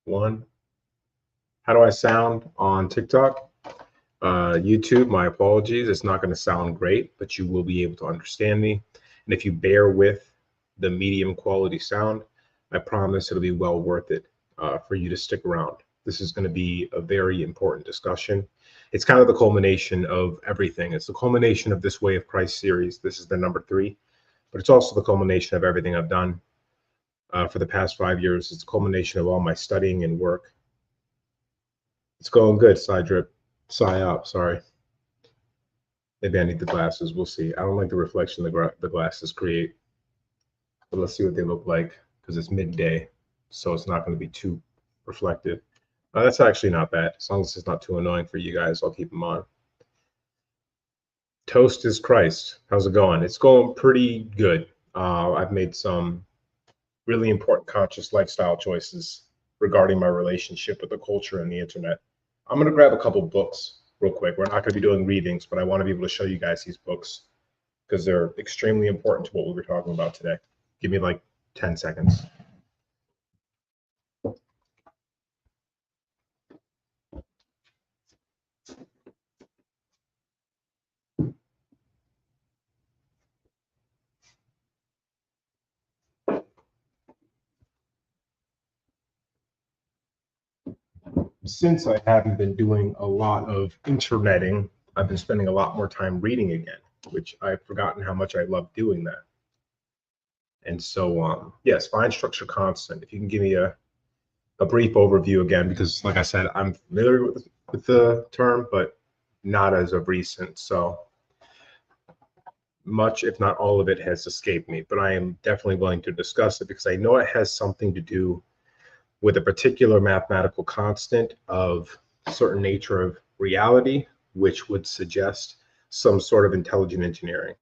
One. How do I sound on TikTok? YouTube, my apologies. It's not going to sound great, but you will be able to understand me. And if you bear with the medium quality sound, I promise it'll be well worth it for you to stick around. This is going to be a very important discussion. It's kind of the culmination of everything. It's the culmination of this Way of Christ series. This is the number 3, but it's also the culmination of everything I've done for the past 5 years. It's a culmination of all my studying and work. It's going good, Psyop, sorry. Maybe I need the glasses. We'll see. I don't like the reflection the glasses create. But let's see what they look like, because it's midday, so it's not going to be too reflective. That's actually not bad. As long as it's not too annoying for you guys, I'll keep them on. Toast is Christ. How's it going? It's going pretty good. I've made some really important conscious lifestyle choices regarding my relationship with the culture and the internet. I'm going to grab a couple books real quick. We're not going to be doing readings, but I want to be able to show you guys these books because they're extremely important to what we were talking about today. Give me like 10 seconds. Since I haven't been doing a lot of interneting, I've been spending a lot more time reading again, which I've forgotten how much I love doing that. And so, yeah, spine structure constant. If you can give me a brief overview again, because like I said, I'm familiar with the term, but not as of recent. So much, if not all of it, has escaped me, but I am definitely willing to discuss it because I know it has something to do with a particular mathematical constant of certain nature of reality, which would suggest some sort of intelligent engineering.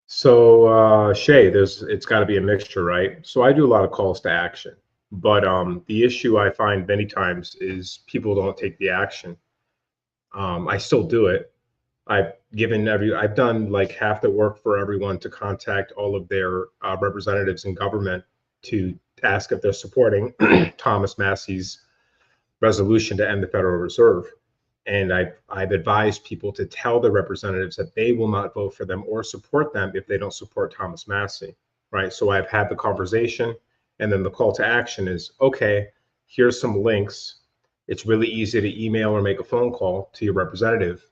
So Shay, it's got to be a mixture, right? So I do a lot of calls to action, but the issue I find many times is people don't take the action. I still do it. I've done like half the work for everyone to contact all of their representatives in government to ask if they're supporting Thomas Massey's resolution to end the Federal Reserve. And I've advised people to tell their representatives that they will not vote for them or support them if they don't support Thomas Massey, right? So I've had the conversation, and then the call to action is, okay, here's some links. It's really easy to email or make a phone call to your representative.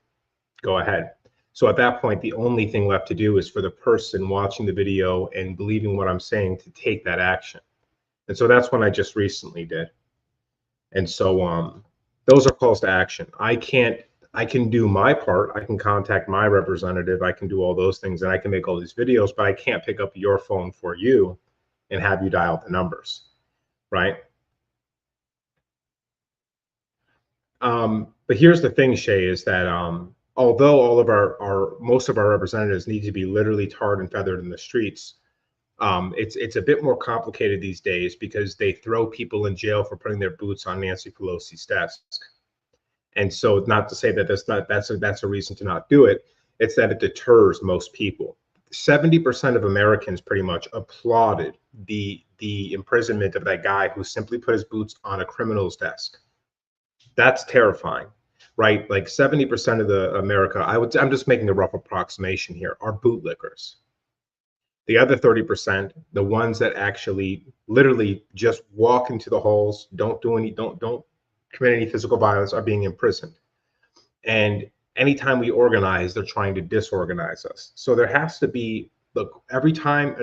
Go ahead. So at that point, the only thing left to do is for the person watching the video and believing what I'm saying to take that action. And so that's what I just recently did. And so those are calls to action. I can do my part. I can contact my representative. I can do all those things, and I can make all these videos, but I can't pick up your phone for you and have you dial the numbers, right? But here's the thing, Shay, is that although all of most of our representatives need to be literally tarred and feathered in the streets, it's a bit more complicated these days because they throw people in jail for putting their boots on Nancy Pelosi's desk. And so, not to say that that's a reason to not do it. It's that it deters most people. 70% of Americans pretty much applauded the imprisonment of that guy who simply put his boots on a criminal's desk. That's terrifying, right? Like 70% of the America, I'm just making a rough approximation here, are bootlickers. The other 30%, the ones that actually literally just walk into the halls, don't commit any physical violence, are being imprisoned. And anytime we organize, they're trying to disorganize us. So there has to be, look, every time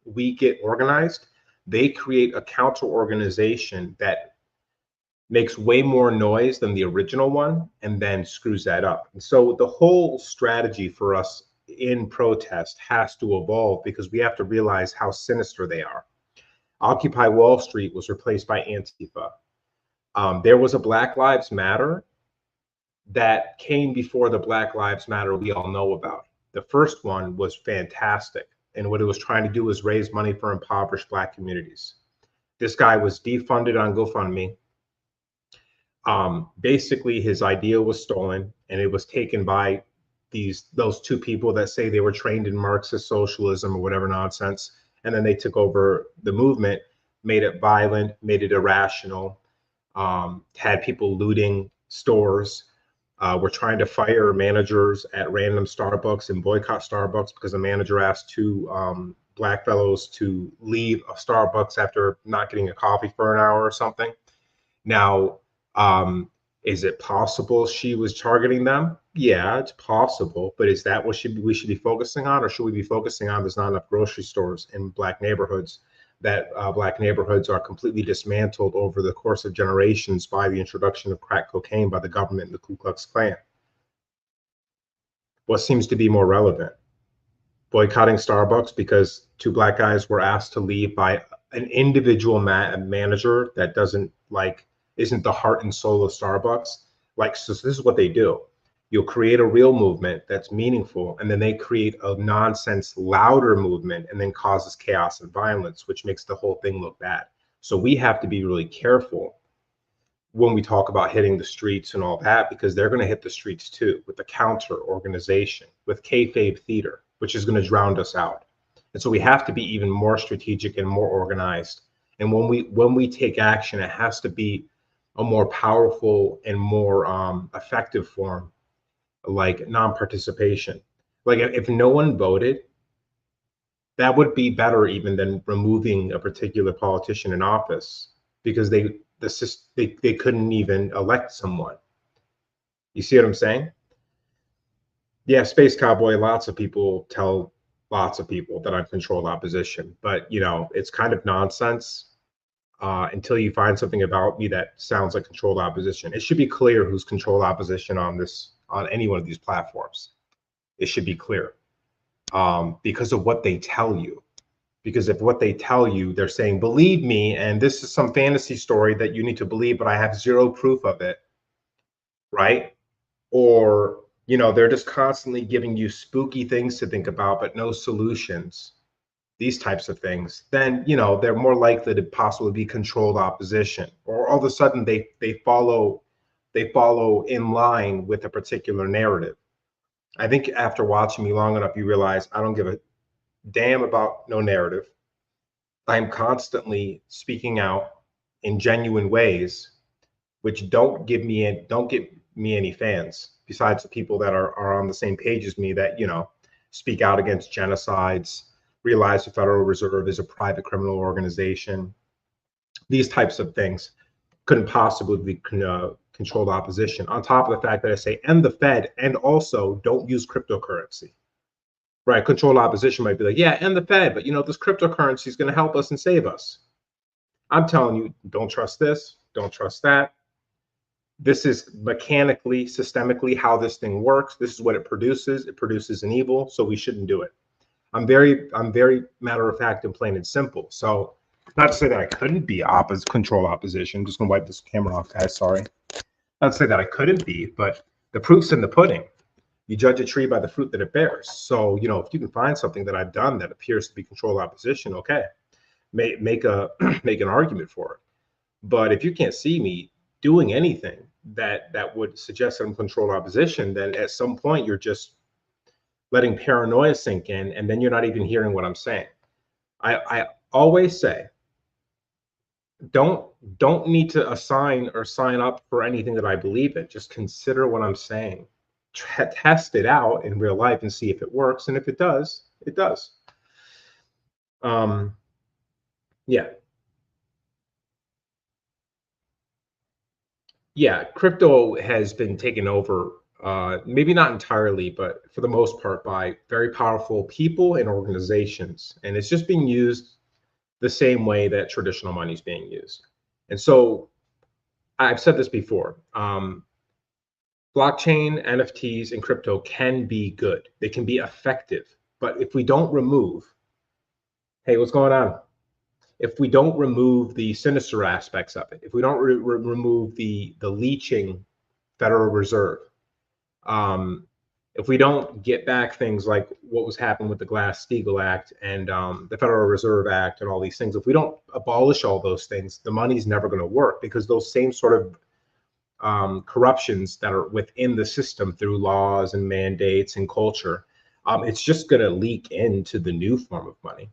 we get organized, they create a counter organization that makes way more noise than the original one and then screws that up. And so the whole strategy for us in protest has to evolve because we have to realize how sinister they are. Occupy Wall Street was replaced by Antifa. There was a Black Lives Matter that came before the Black Lives Matter we all know about. The first one was fantastic. And what it was trying to do was raise money for impoverished Black communities. This guy was defunded on GoFundMe. Basically, his idea was stolen and it was taken by those two people that say they were trained in Marxist socialism or whatever nonsense, and then they took over the movement, made it violent, made it irrational, had people looting stores. We're trying to fire managers at random Starbucks and boycott Starbucks because a manager asked two black fellows to leave a Starbucks after not getting a coffee for an hour or something. Now, is it possible she was targeting them? Yeah, it's possible, but is that what we should be focusing on, or should we be focusing on there's not enough grocery stores in black neighborhoods, that black neighborhoods are completely dismantled over the course of generations by the introduction of crack cocaine by the government and the Ku Klux Klan? What seems to be more relevant? Boycotting Starbucks because two black guys were asked to leave by an individual manager that isn't the heart and soul of Starbucks. So this is what they do. You'll create a real movement that's meaningful, and then they create a nonsense, louder movement, and then causes chaos and violence, which makes the whole thing look bad. So we have to be really careful when we talk about hitting the streets and all that, because they're going to hit the streets too, with the counter organization, with kayfabe theater, which is going to drown us out. And so we have to be even more strategic and more organized. And when we take action, it has to be a more powerful and more effective form, like non-participation. Like if no one voted, that would be better even than removing a particular politician in office, because they couldn't even elect someone. You see what I'm saying? Yeah, Space Cowboy, lots of people tell lots of people that I'm controlled opposition, but it's kind of nonsense until you find something about me that sounds like controlled opposition. It should be clear who's controlled opposition on any one of these platforms. It should be clear because of what they tell you. Because if what they tell you, they're saying, believe me, and this is some fantasy story that you need to believe, but I have zero proof of it, right? Or, they're just constantly giving you spooky things to think about, but no solutions, these types of things, then, they're more likely to possibly be controlled opposition. Or all of a sudden they follow in line with a particular narrative. I think after watching me long enough, you realize I don't give a damn about no narrative. I'm constantly speaking out in genuine ways, which don't give me any fans besides the people that are on the same page as me, that speak out against genocides, realize the Federal Reserve is a private criminal organization. These types of things couldn't possibly be controlled opposition, on top of the fact that I say, and the Fed, and also don't use cryptocurrency. Right, controlled opposition might be like, yeah, and the Fed, but this cryptocurrency is going to help us and save us. I'm telling you, don't trust this, don't trust that. This is mechanically, systemically how this thing works. This is what it produces. It produces an evil, so we shouldn't do it. I'm very matter of fact and plain and simple. So not to say that I couldn't be control opposition. I'm just gonna wipe this camera off, guys. Sorry. Not to say that I couldn't be, but the proof's in the pudding. You judge a tree by the fruit that it bears. So if you can find something that I've done that appears to be control opposition, okay, make an argument for it. But if you can't see me doing anything that would suggest that I'm controlled opposition, then at some point you're just letting paranoia sink in, and then you're not even hearing what I'm saying. I always say, don't need to assign or sign up for anything that I believe in. Just consider what I'm saying. Test it out in real life and see if it works. And if it does, it does. Yeah, crypto has been taken over, maybe not entirely, but for the most part, by very powerful people and organizations. And it's just being used the same way that traditional money is being used. And so I've said this before, blockchain, NFTs, and crypto can be good. They can be effective. But if we don't remove, hey, what's going on? If we don't remove the sinister aspects of it, if we don't remove the leeching Federal Reserve, if we don't get back things like what was happening with the Glass-Steagall Act and the Federal Reserve Act and all these things, if we don't abolish all those things, the money's never going to work, because those same sort corruptions that are within the system through laws and mandates and culture, it's just going to leak into the new form of money.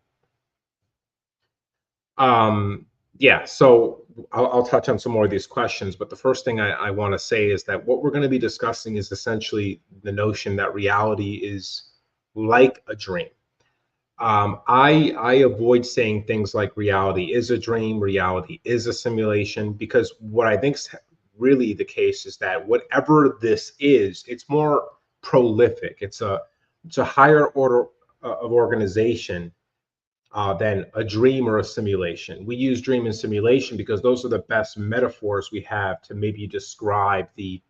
Yeah, so I'll touch on some more of these questions, but the first thing I want to say is that what we're going to be discussing is essentially the notion that reality is like a dream. I avoid saying things like reality is a dream, reality is a simulation, because what I think is really the case is that whatever this is, it's more prolific. It's a higher order of organization than a dream or a simulation. We use dream and simulation because those are the best metaphors we have to maybe describe the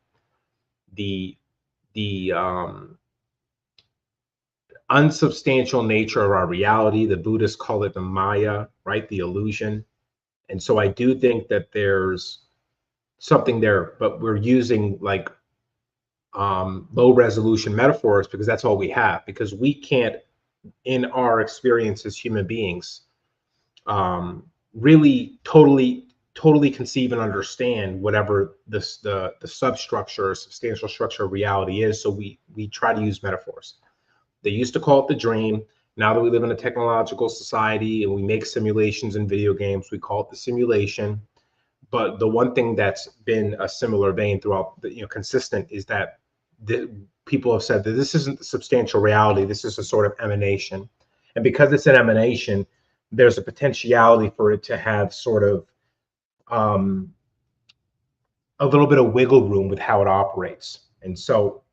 unsubstantial nature of our reality. The Buddhists call it the Maya, right? The illusion. And so I do think that there's something there, but we're using like low resolution metaphors because that's all we have, because we can't, in our experience as human beings, really totally conceive and understand whatever the substructure or substantial structure of reality is. So we try to use metaphors. They used to call it the dream. Now that we live in a technological society and we make simulations in video games, we call it the simulation. But the one thing that's been a similar vein throughout, consistent, is that people have said that this isn't the substantial reality. This is a sort of emanation. And because it's an emanation, there's a potentiality for it to have sort of a little bit of wiggle room with how it operates. And so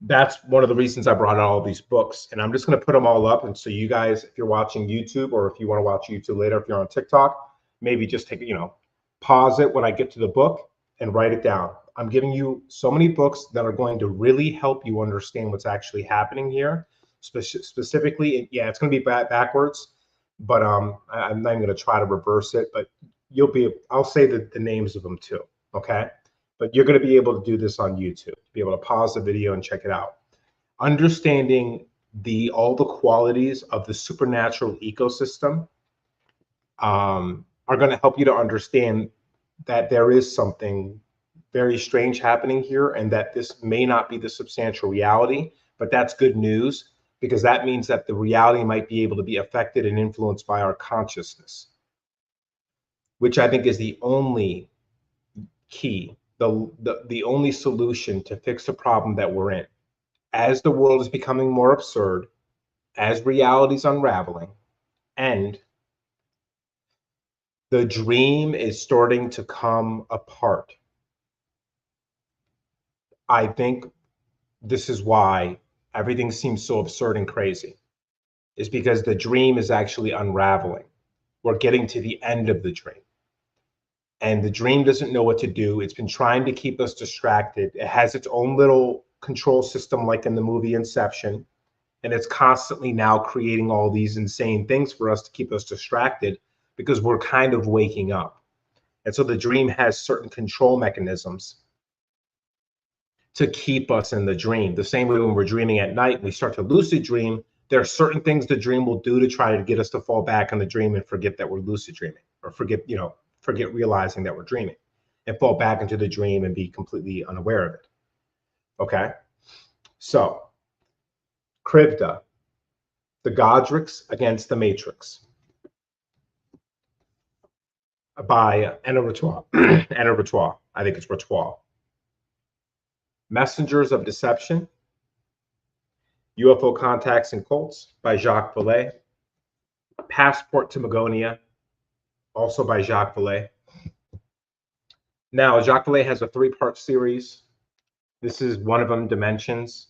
that's one of the reasons I brought out all these books. And I'm just going to put them all up. And so you guys, if you're watching YouTube, or if you want to watch YouTube later, if you're on TikTok, maybe just take, pause it when I get to the book and write it down. I'm giving you so many books that are going to really help you understand what's actually happening here. Specifically, yeah, it's going to be backwards, but I'm not even going to try to reverse it, but I'll say the names of them too, okay? But you're going to be able to do this on YouTube, be able to pause the video and check it out. Understanding all the qualities of the supernatural ecosystem are going to help you to understand that there is something very strange happening here, and that this may not be the substantial reality, but that's good news, because that means that the reality might be able to be affected and influenced by our consciousness, which I think is the only key, the only solution to fix the problem that we're in. As the world is becoming more absurd, as reality's unraveling, and the dream is starting to come apart, I think this is why everything seems so absurd and crazy, is because the dream is actually unraveling. We're getting to the end of the dream. And the dream doesn't know what to do. It's been trying to keep us distracted. It has its own little control system, like in the movie Inception. And it's constantly now creating all these insane things for us to keep us distracted, because we're kind of waking up. And so the dream has certain control mechanisms to keep us in the dream. The same way when we're dreaming at night, we start to lucid dream, there are certain things the dream will do to try to get us to fall back in the dream and forget that we're lucid dreaming, or forget realizing that we're dreaming, and fall back into the dream and be completely unaware of it. Okay? So, Krivda, the Godric's Against the Matrix, by Anna Ratois. Anna Ratois. I think it's Ratois. Messengers of Deception, UFO Contacts and Cults, by Jacques Vallée. Passport to Magonia, also by Jacques Vallée. Now, Jacques Vallée has a 3-part series. This is one of them, Dimensions.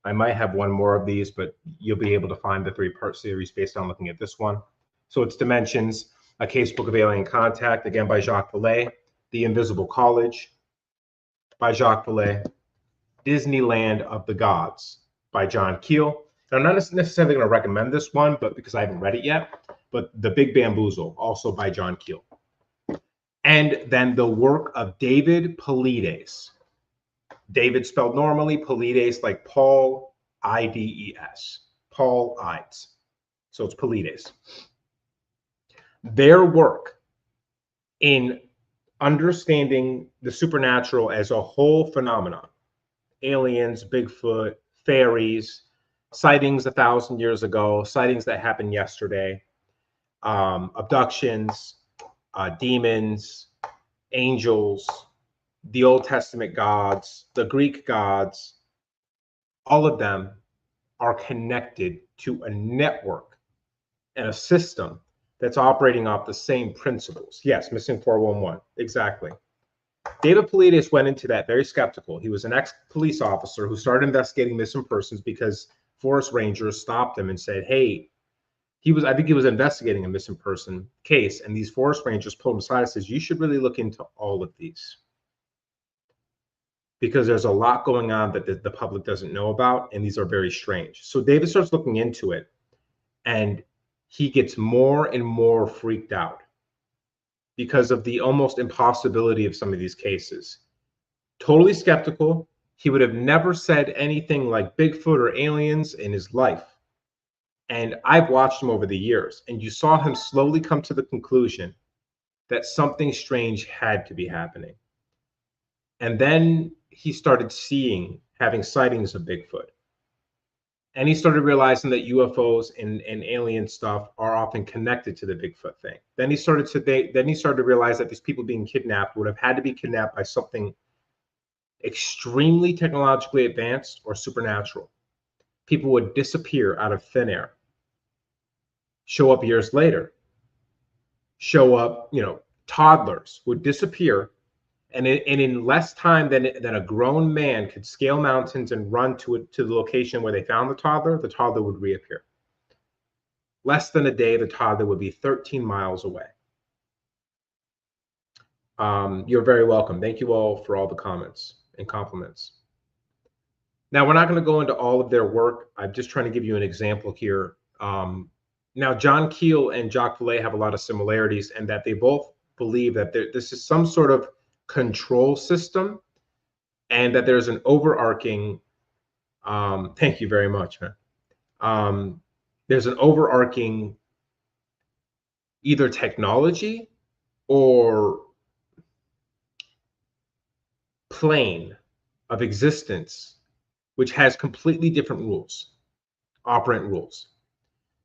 I might have one more of these, but you'll be able to find the 3-part series based on looking at this one. So it's Dimensions, A Casebook of Alien Contact, again by Jacques Vallée. The Invisible College, by Jacques Vallée. Disneyland of the Gods, by John Keel. And I'm not necessarily going to recommend this one, but because I haven't read it yet, but The Big Bamboozle, also by John Keel. And then the work of David Paulides. David spelled normally, Paulides like Paul, I-D-E-S. Paul Ides. So it's Paulides. Their work in understanding the supernatural as a whole phenomenon, aliens, Bigfoot, fairies, sightings 1,000 years ago, sightings that happened yesterday, abductions, demons, angels, the Old Testament gods, the Greek gods, all of them are connected to a network and a system that's operating off the same principles. Yes, missing 411, exactly. David Paulides went into that very skeptical. He was an ex-police officer who started investigating missing persons because forest rangers stopped him and said, hey, I think he was investigating a missing person case, and these forest rangers pulled him aside and says, you should really look into all of these, because there's a lot going on that the public doesn't know about, and these are very strange. So David starts looking into it, and he gets more and more freaked out because of the almost impossibility of some of these cases. Totally skeptical. He would have never said anything like Bigfoot or aliens in his life. And I've watched him over the years, and you saw him slowly come to the conclusion that something strange had to be happening. And then he started having sightings of Bigfoot. And he started realizing that UFOs and alien stuff are often connected to the Bigfoot thing. Then he started to realize that these people being kidnapped would have had to be kidnapped by something extremely technologically advanced or supernatural. People would disappear out of thin air, show up years later, toddlers would disappear. And in less time than a grown man could scale mountains and run to the location where they found the toddler would reappear. Less than a day, the toddler would be 13 miles away. You're very welcome. Thank you all for all the comments and compliments. Now, we're not going to go into all of their work. I'm just trying to give you an example here. Now, John Keel and Jacques Vallée have a lot of similarities, and that they both believe that this is some sort of control system, and that there's an overarching thank you very much, man. There's an overarching either technology or plane of existence which has completely different rules, operant rules.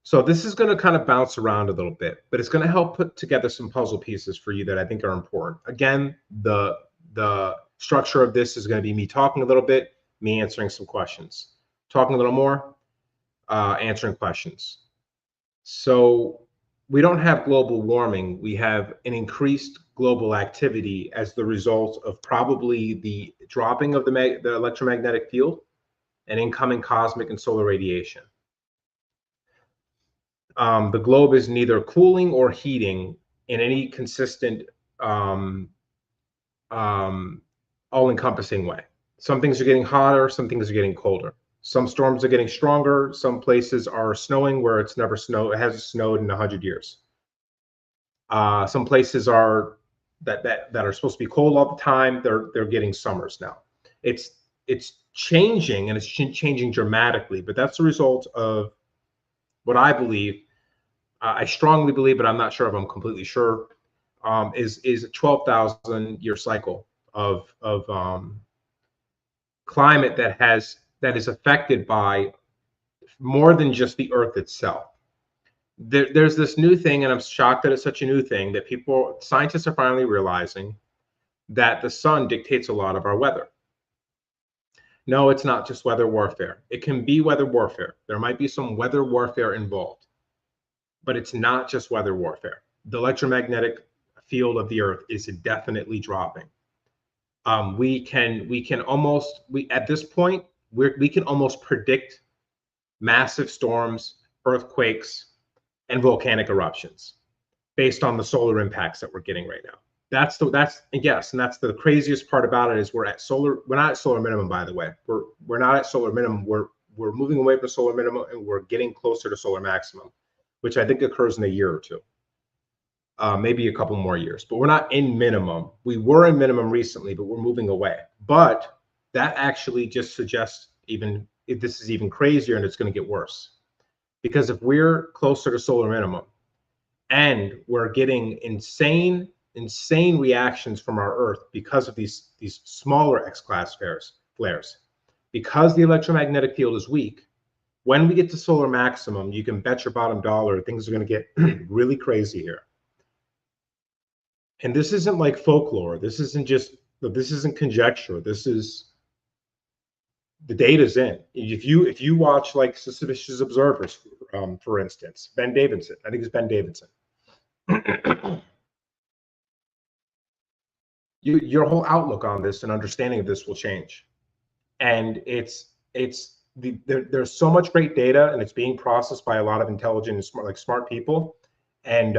So this is going to kind of bounce around a little bit, but it's going to help put together some puzzle pieces for you that I think are important. Again, the structure of this is going to be me talking a little bit, me answering some questions, talking a little more, answering questions. So we don't have global warming. We have an increased global activity as the result of probably the dropping of the electromagnetic field and incoming cosmic and solar radiation. The globe is neither cooling or heating in any consistent, all-encompassing way. Some things are getting hotter, some things are getting colder. Some storms are getting stronger. Some places are snowing where it's never snowed. It hasn't snowed in 100 years. Some places are that are supposed to be cold all the time. They're getting summers now. It's changing, and it's changing dramatically. But that's the result of what I believe. I strongly believe, but I'm not sure if I'm completely sure. Is a 12,000-year cycle of climate that is affected by more than just the Earth itself. There's this new thing, and I'm shocked that it's such a new thing, that scientists are finally realizing that the sun dictates a lot of our weather. No, it's not just weather warfare. It can be weather warfare. There might be some weather warfare involved, but it's not just weather warfare. The electromagnetic field of the Earth is definitely dropping. We can almost predict massive storms, earthquakes, and volcanic eruptions based on the solar impacts that we're getting right now. That's the craziest part about it is we're not at solar minimum, by the way. We're not at solar minimum. We're moving away from solar minimum, and we're getting closer to solar maximum, which I think occurs in a year or two. Maybe a couple more years, but we're not in minimum. We were in minimum recently, but we're moving away. But that actually just suggests even if this is even crazier, and it's going to get worse. Because if we're closer to solar minimum and we're getting insane insane reactions from our Earth because of these smaller X-class flares. Because the electromagnetic field is weak, when we get to solar maximum, you can bet your bottom dollar things are going to get really crazy here. And this isn't like folklore. This isn't conjecture. This is, the data's in. If you watch like Suspicious Observers, for instance, Ben Davidson, I think it's Ben Davidson. Your whole outlook on this and understanding of this will change. And there's so much great data, and it's being processed by a lot of intelligent and smart people, and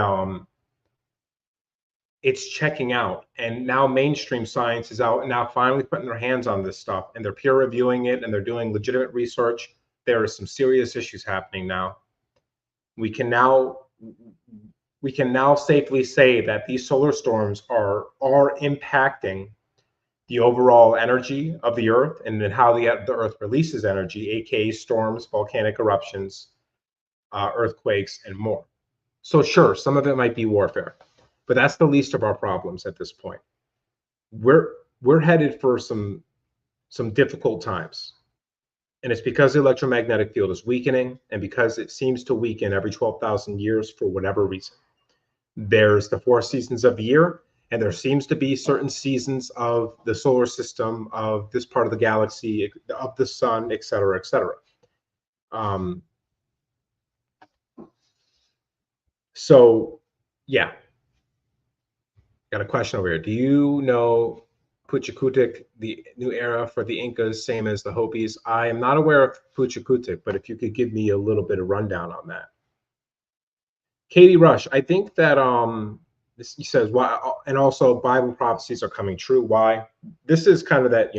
it's checking out. And now mainstream science is out and now finally putting their hands on this stuff, and they're peer reviewing it, and they're doing legitimate research. There are some serious issues happening now. We can now safely say that these solar storms are impacting the overall energy of the Earth, and then how the Earth releases energy, aka storms, volcanic eruptions, earthquakes, and more. So sure, some of it might be warfare, but that's the least of our problems at this point. We're headed for some difficult times, and it's because the electromagnetic field is weakening, and because it seems to weaken every 12,000 years for whatever reason. There's the 4 seasons of the year, and there seems to be certain seasons of the solar system, of this part of the galaxy, of the sun, et cetera, et cetera. So, yeah. Got a question over here. Do you know Puchakutik, the new era for the Incas, same as the Hopis? I am not aware of Puchakutik, but if you could give me a little bit of rundown on that. Katie Rush, I think that he says why, and also Bible prophecies are coming true. Why? This is kind of that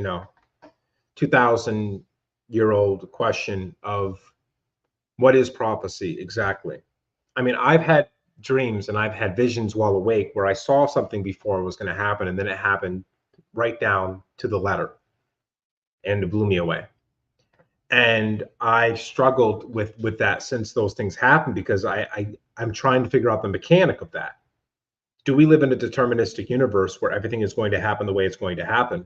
2,000-year-old question of what is prophecy exactly. I mean, I've had dreams and I've had visions while awake where I saw something before it was going to happen, and then it happened right down to the letter, and it blew me away. And I've struggled with that since those things happened, because I'm trying to figure out the mechanic of that. Do we live in a deterministic universe where everything is going to happen the way it's going to happen?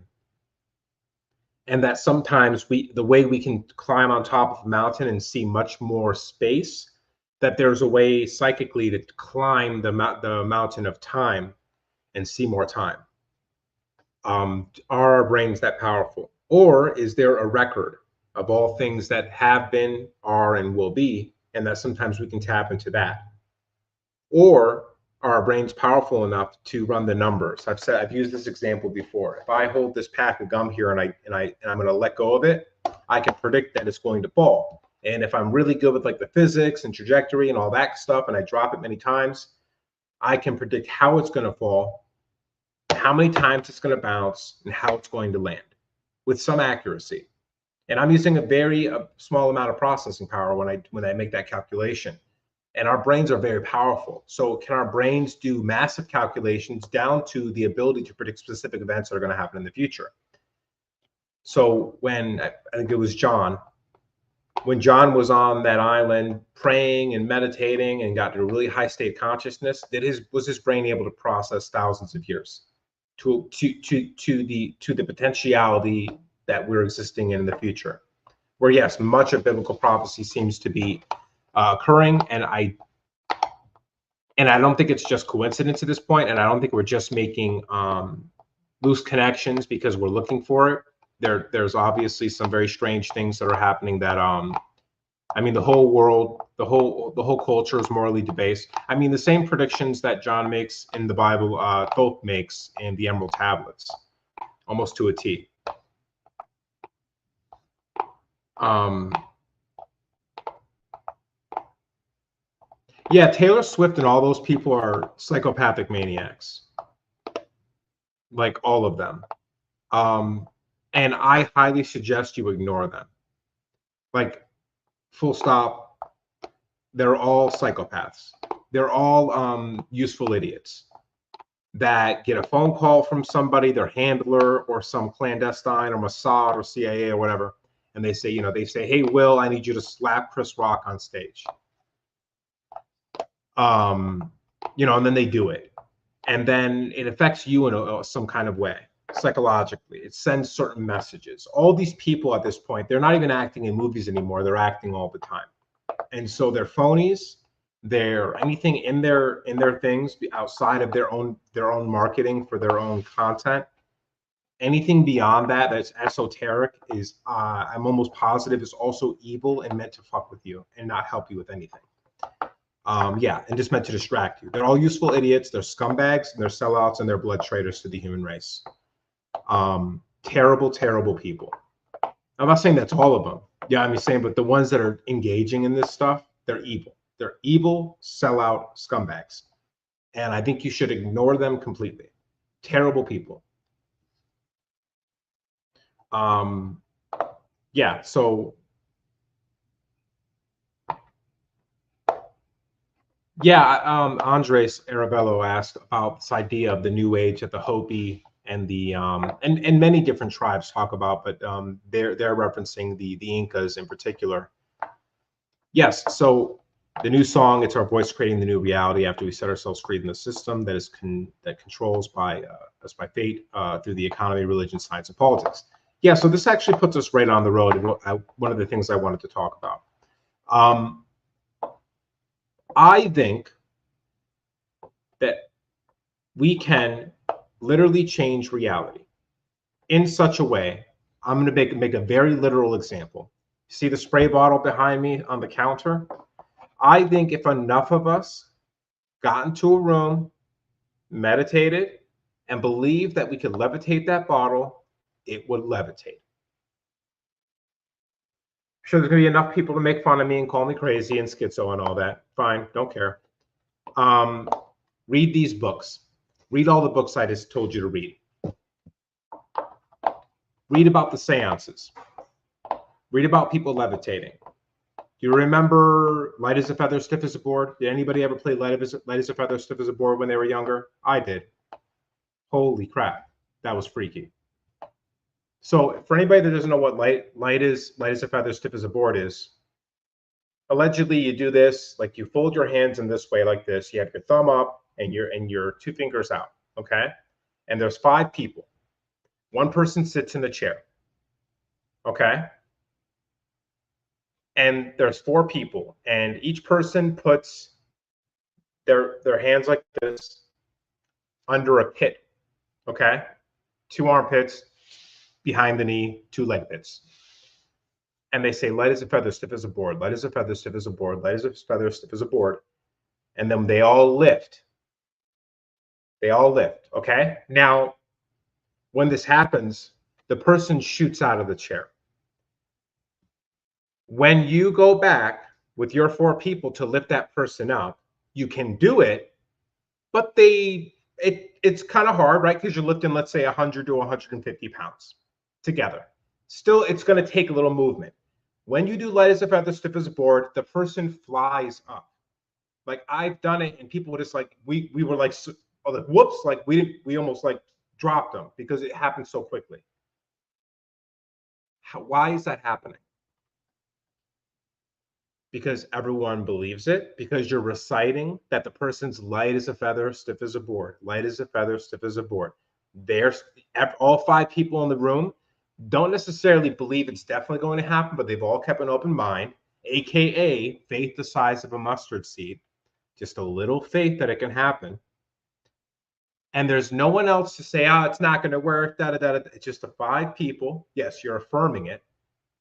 And that sometimes the way we can climb on top of a mountain and see much more space, that there's a way psychically to climb the mountain of time and see more time. Are our brains that powerful? Or is there a record of all things that have been, are, and will be, and that sometimes we can tap into that? Or are our brains powerful enough to run the numbers? I've used this example before. If I hold this pack of gum here and I'm going to let go of it, I can predict that it's going to fall. And if I'm really good with like the physics and trajectory and all that stuff, and I drop it many times, I can predict how it's going to fall, how many times it's going to bounce, and how it's going to land with some accuracy. And I'm using a very small amount of processing power when I make that calculation. And our brains are very powerful. So can our brains do massive calculations down to the ability to predict specific events that are going to happen in the future? So when I think it was John, when John was on that island praying and meditating and got to a really high state of consciousness, was his brain able to process thousands of years to the potentiality that we're existing in the future? Where yes, much of biblical prophecy seems to be occurring, and I don't think it's just coincidence at this point, and I don't think we're just making loose connections because we're looking for it. There's obviously some very strange things that are happening that I mean, the whole world, the whole culture is morally debased. I mean, the same predictions that John makes in the Bible, Thoth makes in the Emerald Tablets, almost to a T. Yeah, Taylor Swift and all those people are psychopathic maniacs, like all of them. And I highly suggest you ignore them. Like, full stop. They're all psychopaths. They're all useful idiots that get a phone call from somebody, their handler, or some clandestine, or Mossad, or CIA, or whatever, and they say, hey, Will, I need you to slap Chris Rock on stage. And then they do it. and then it affects you in some kind of way psychologically. It sends certain messages. All these people at this point, they're not even acting in movies anymore. They're acting all the time, and so they're phonies. They're anything in their things outside of their own marketing for their own content. Anything beyond that that's esoteric is I'm almost positive is also evil and meant to fuck with you and not help you with anything. Yeah, and just meant to distract you. They're all useful idiots. They're scumbags, and they're sellouts, and they're blood traitors to the human race. Terrible, terrible people. I'm not saying that's all of them. Yeah, I'm saying, but the ones that are engaging in this stuff, they're evil. They're evil, sellout scumbags. And I think you should ignore them completely. Terrible people. Yeah, so yeah, Andres Arabello asked about this idea of the New Age that the Hopi and the and many different tribes talk about, but they're referencing the Incas in particular. Yes, so the new song, it's our voice creating the new reality after we set ourselves free in the system that is that controls by us by fate through the economy, religion, science, and politics. Yeah, so this actually puts us right on the road. One of the things I wanted to talk about. I think that we can literally change reality in such a way. I'm going to make a very literal example. See the spray bottle behind me on the counter? I think if enough of us got into a room, meditated, and believed that we could levitate that bottle, it would levitate. Sure, there's going to be enough people to make fun of me and call me crazy and schizo and all that. Fine, don't care. Read these books. Read all the books I just told you to read. Read about the seances. Read about people levitating. Do you remember Light as a Feather, Stiff as a Board? Did anybody ever play Light as a Feather, Stiff as a Board when they were younger? I did. Holy crap, that was freaky. So for anybody that doesn't know what light as a feather, stiff as a board is, allegedly you do this, like you fold your hands in this way like this. You have your thumb up and your two fingers out, okay? And there's 5 people. One person sits in the chair, okay? And there's 4 people, and each person puts their hands like this under a pit, okay? 2 armpits, behind the knee, 2 leg pits. And they say, light as a feather, stiff as a board, light as a feather, stiff as a board, light as a feather, stiff as a board. And then they all lift. They all lift, okay? Now, when this happens, the person shoots out of the chair. When you go back with your 4 people to lift that person up, you can do it, but it's kind of hard, right? Because you're lifting, let's say, 100 to 150 pounds together. Still, it's going to take a little movement. When you do light as a feather, stiff as a board, the person flies up. Like I've done it, and people were just like, we were like, whoops, like we almost like dropped them because it happened so quickly. Why is that happening? Because everyone believes it, because you're reciting that the person's light as a feather, stiff as a board, light as a feather, stiff as a board. There's all 5 people in the room don't necessarily believe it's definitely going to happen, but they've all kept an open mind, aka faith the size of a mustard seed, just a little faith that it can happen. And there's no one else to say, it's not going to work, da da da. It's just the 5 people. Yes, you're affirming it.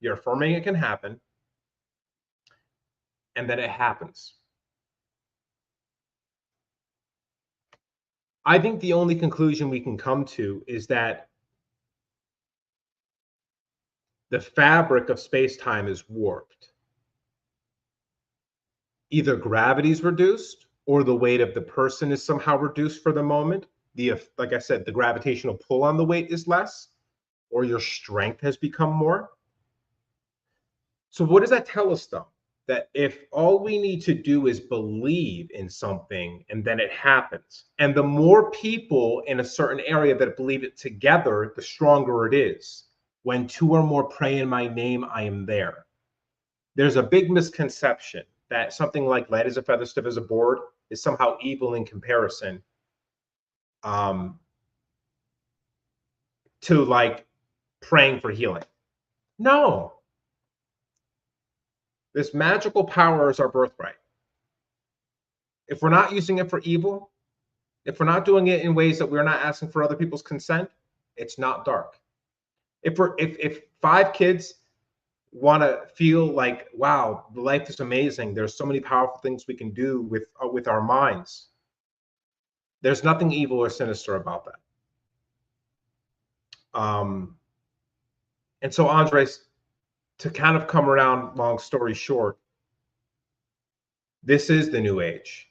You're affirming it can happen. And then it happens. I think the only conclusion we can come to is that the fabric of space-time is warped. Either gravity is reduced or the weight of the person is somehow reduced for the moment. Like I said, the gravitational pull on the weight is less, or your strength has become more. So what does that tell us, though? That if all we need to do is believe in something and then it happens, and the more people in a certain area that believe it together, the stronger it is. When 2 or more pray in my name, I am there. There's a big misconception that something like light as a feather, stiff as a board is somehow evil in comparison. to like praying for healing. No. This magical power is our birthright. If we're not using it for evil, if we're not doing it in ways that we're not asking for other people's consent, it's not dark. If 5 kids want to feel like, wow, life is amazing, there's so many powerful things we can do with our minds, there's nothing evil or sinister about that. And so, Andres, to kind of come around, long story short, this is the new age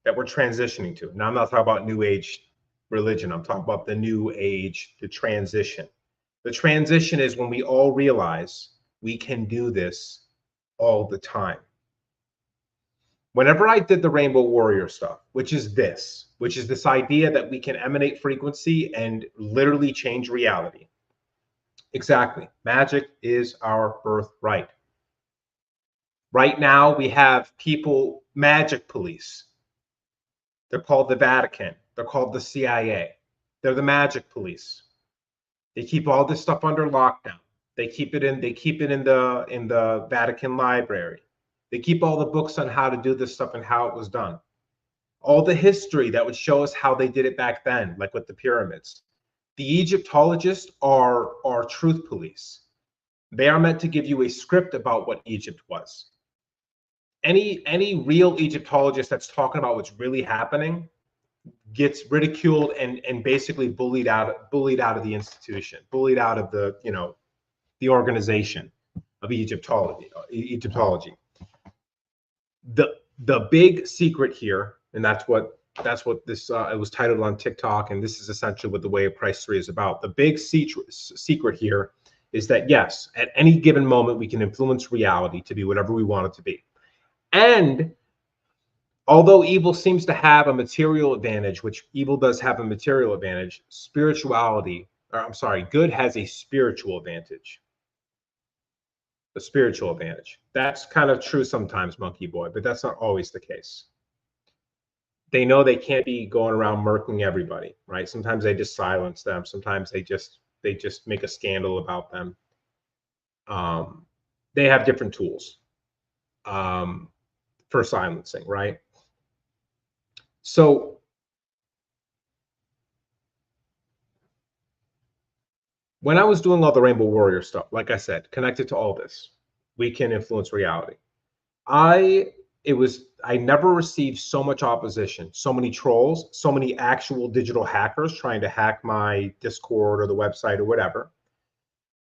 that we're transitioning to. Now, I'm not talking about new age religion. I'm talking about the new age, the transition. The transition is when we all realize we can do this all the time. Whenever I did the Rainbow Warrior stuff, which is this idea that we can emanate frequency and literally change reality. Exactly. Magic is our birthright. Right now, we have people, magic police. They're called the Vatican. They're called the CIA. They're the magic police. They keep all this stuff under lockdown. They keep it in the Vatican library. They keep all the books on how to do this stuff and how it was done. All the history that would show us how they did it back then, like with the pyramids. The Egyptologists are truth police. They are meant to give you a script about what Egypt was. Any real Egyptologist that's talking about what's really happening gets ridiculed and basically bullied out of the institution, bullied out of the organization of Egyptology. The big secret here, and that's what this it was titled on TikTok, and this is essentially what the Way of Christ 3 is about. The big secret here is that yes, at any given moment we can influence reality to be whatever we want it to be. And although evil seems to have a material advantage, which evil does have a material advantage, good has a spiritual advantage. A spiritual advantage. That's kind of true sometimes, Monkey Boy, but that's not always the case. They know they can't be going around murking everybody, right? Sometimes they just silence them. Sometimes they just make a scandal about them. They have different tools for silencing, right? So when I was doing all the Rainbow Warrior stuff, like I said, connected to all this, we can influence reality. I never received so much opposition, so many trolls, so many actual digital hackers trying to hack my Discord or the website or whatever.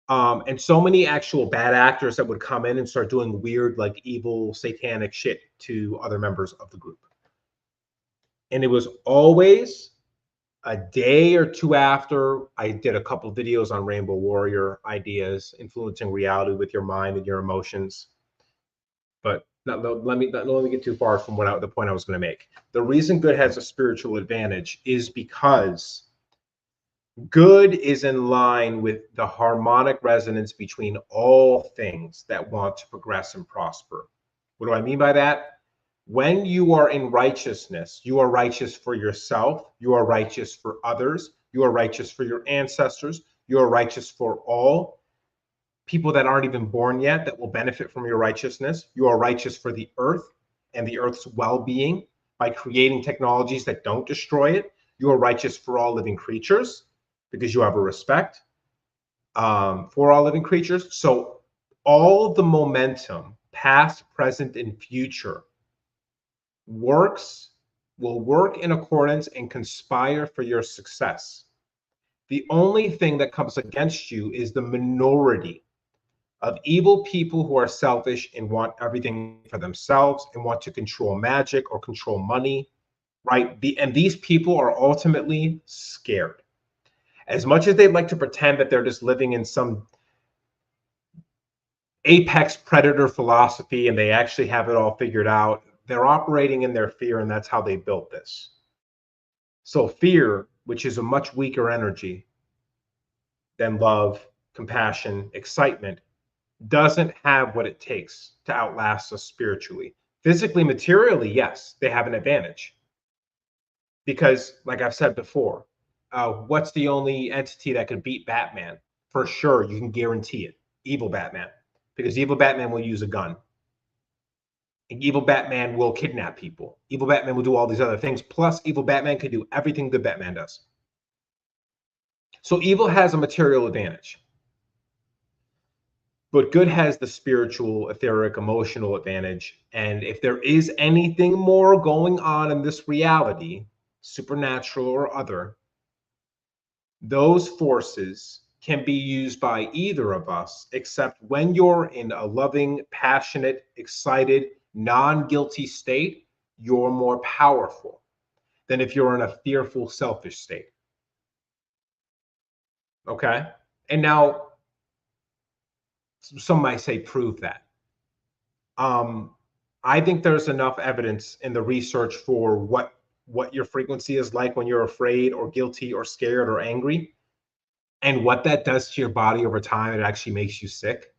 And so many actual bad actors that would come in and start doing weird, like evil, satanic shit to other members of the group. And it was always a day or two after I did a couple videos on Rainbow Warrior ideas, influencing reality with your mind and your emotions. But let me get too far from the point I was going to make. The reason good has a spiritual advantage is because good is in line with the harmonic resonance between all things that want to progress and prosper. What do I mean by that? When you are in righteousness, you are righteous for yourself, you are righteous for others, you are righteous for your ancestors, you are righteous for all people that aren't even born yet that will benefit from your righteousness. You are righteous for the earth and the earth's well-being by creating technologies that don't destroy it. You are righteous for all living creatures because you have a respect for all living creatures. So all the momentum, past, present, and future, will work in accordance and conspire for your success. The only thing that comes against you is the minority of evil people who are selfish and want everything for themselves and want to control magic or control money, right? And these people are ultimately scared. As much as they'd like to pretend that they're just living in some apex predator philosophy and they actually have it all figured out, they're operating in their fear, and that's how they built this. So fear, which is a much weaker energy than love, compassion, excitement, doesn't have what it takes to outlast us spiritually. Physically, materially, yes, they have an advantage. Because, like I've said before, what's the only entity that could beat Batman? For sure, you can guarantee it. Evil Batman. Because evil Batman will use a gun. Evil Batman will kidnap people. Evil Batman will do all these other things. Plus, evil Batman can do everything good Batman does. So evil has a material advantage. But good has the spiritual, etheric, emotional advantage. And if there is anything more going on in this reality, supernatural or other, those forces can be used by either of us, except when you're in a loving, passionate, excited, non-guilty state, you're more powerful than if you're in a fearful, selfish state. Okay? And now, some might say prove that. I think there's enough evidence in the research for what your frequency is like when you're afraid or guilty or scared or angry, and what that does to your body over time. It actually makes you sick,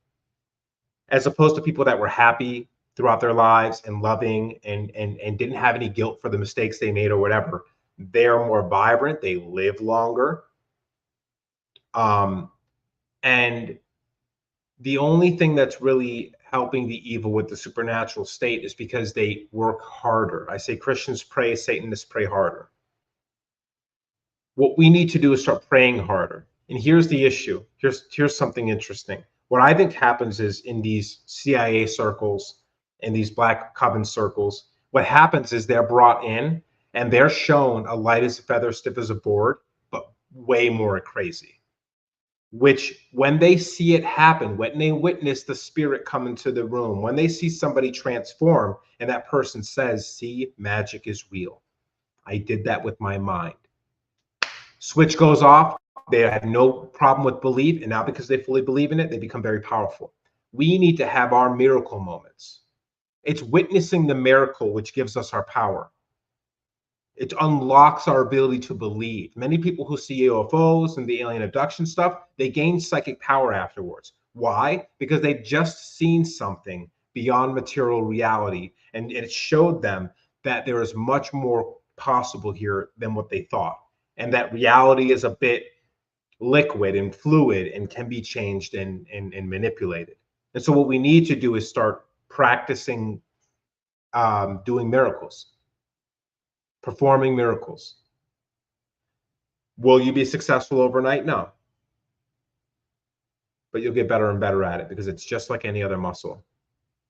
as opposed to people that were happy throughout their lives and loving and didn't have any guilt for the mistakes they made or whatever. They're more vibrant, they live longer. And the only thing that's really helping the evil with the supernatural state is because they work harder. I say Christians pray, Satanists pray harder. What we need to do is start praying harder. And here's the issue. Here's something interesting. What I think happens is, in these CIA circles and these Black Coven circles, what happens is they're brought in and they're shown a light as a feather, stiff as a board, but way more crazy. Which, when they see it happen, when they witness the spirit come into the room, when they see somebody transform and that person says, see, magic is real. I did that with my mind. Switch goes off. They have no problem with belief. And now, because they fully believe in it, they become very powerful. We need to have our miracle moments. It's witnessing the miracle which gives us our power. It unlocks our ability to believe. Many people who see UFOs and the alien abduction stuff, they gain psychic power afterwards. Why? Because they've just seen something beyond material reality, and it showed them that there is much more possible here than what they thought, and that reality is a bit liquid and fluid and can be changed and manipulated. And so what we need to do is start practicing doing miracles. Performing miracles. Will you be successful overnight? No. But you'll get better and better at it, because it's just like any other muscle.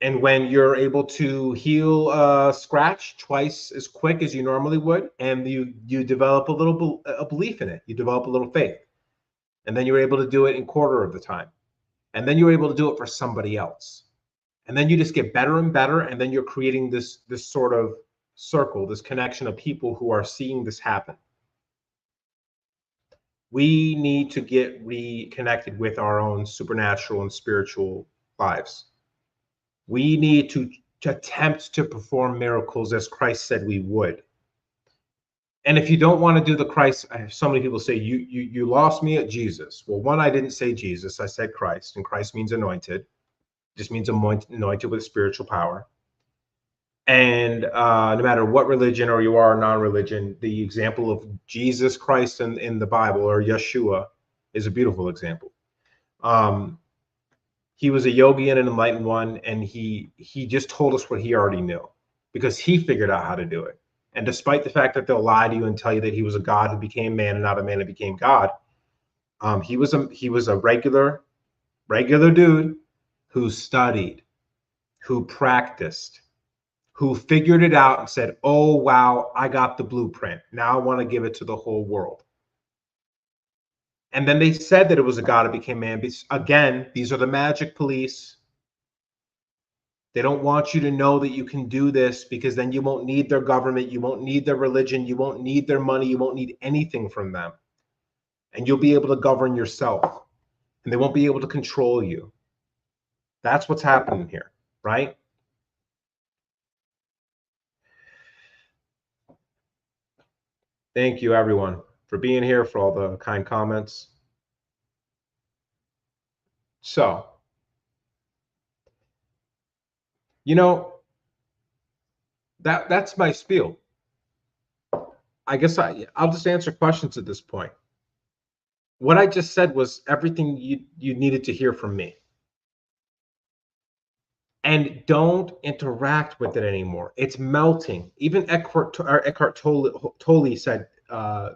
And when you're able to heal a scratch twice as quick as you normally would, and you develop a belief in it, you develop a little faith, and then you're able to do it in quarter of the time, and then you're able to do it for somebody else, and then you just get better and better, and then you're creating this sort of circle, this connection of people who are seeing this happen. We need to get reconnected with our own supernatural and spiritual lives. We need to attempt to perform miracles as Christ said we would. And if you don't want to do the Christ, I have so many people say, you lost me at Jesus. Well, one, I didn't say Jesus, I said Christ, and Christ means anointed. It just means anointed with spiritual power. And no matter what religion or you are non-religion, the example of Jesus Christ in the Bible, or Yeshua, is a beautiful example. He was a yogi and an enlightened one, and he just told us what he already knew, because he figured out how to do it. And despite the fact that they'll lie to you and tell you that he was a God who became man and not a man who became God, he was a regular dude who studied, who practiced, who figured it out and said, oh, wow, I got the blueprint. Now I want to give it to the whole world. And then they said that it was a God who became man. Again, these are the magic police. They don't want you to know that you can do this, because then you won't need their government. You won't need their religion. You won't need their money. You won't need anything from them. And you'll be able to govern yourself. And they won't be able to control you. That's what's happening here, right? Thank you, everyone, for being here, for all the kind comments. So, you know, that's my spiel. I guess I'll just answer questions at this point. What I just said was everything you needed to hear from me. And don't interact with it anymore. It's melting. Even Eckhart Tolle said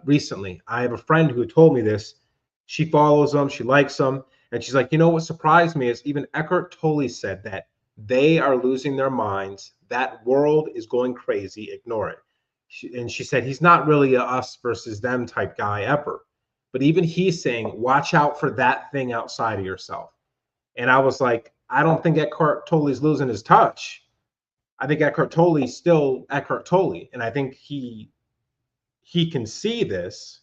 recently, I have a friend who told me this. She follows them, she likes them, and she's like, you know what surprised me is even Eckhart Tolle said that they are losing their minds. That world is going crazy. Ignore it. And she said he's not really a us versus them type guy ever. But even he's saying, watch out for that thing outside of yourself. And I was like, I don't think Eckhart Tolle's losing his touch. I think Eckhart Tolle's still Eckhart Tolle. And I think he can see this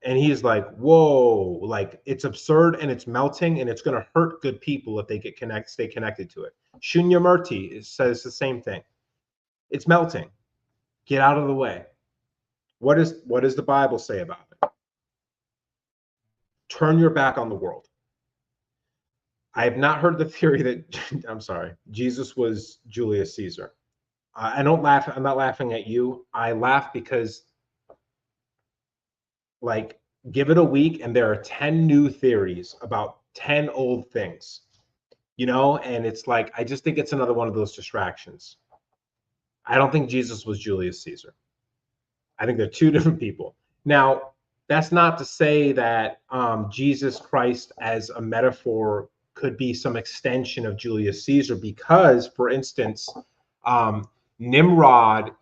and he's like, whoa, like it's absurd and it's melting and it's gonna hurt good people if they stay connected to it. Shunyamurti says the same thing. It's melting. Get out of the way. What does the Bible say about it? Turn your back on the world. I have not heard the theory that I'm sorry, Jesus was Julius Caesar. I don't laugh. I'm not laughing at you. I laugh because, like, give it a week and there are 10 new theories about 10 old things, and it's like, I just think it's another one of those distractions. I don't think Jesus was Julius Caesar. I think they're two different people. Now, that's not to say that Jesus Christ as a metaphor could be some extension of Julius Caesar, because, for instance, Nimrod,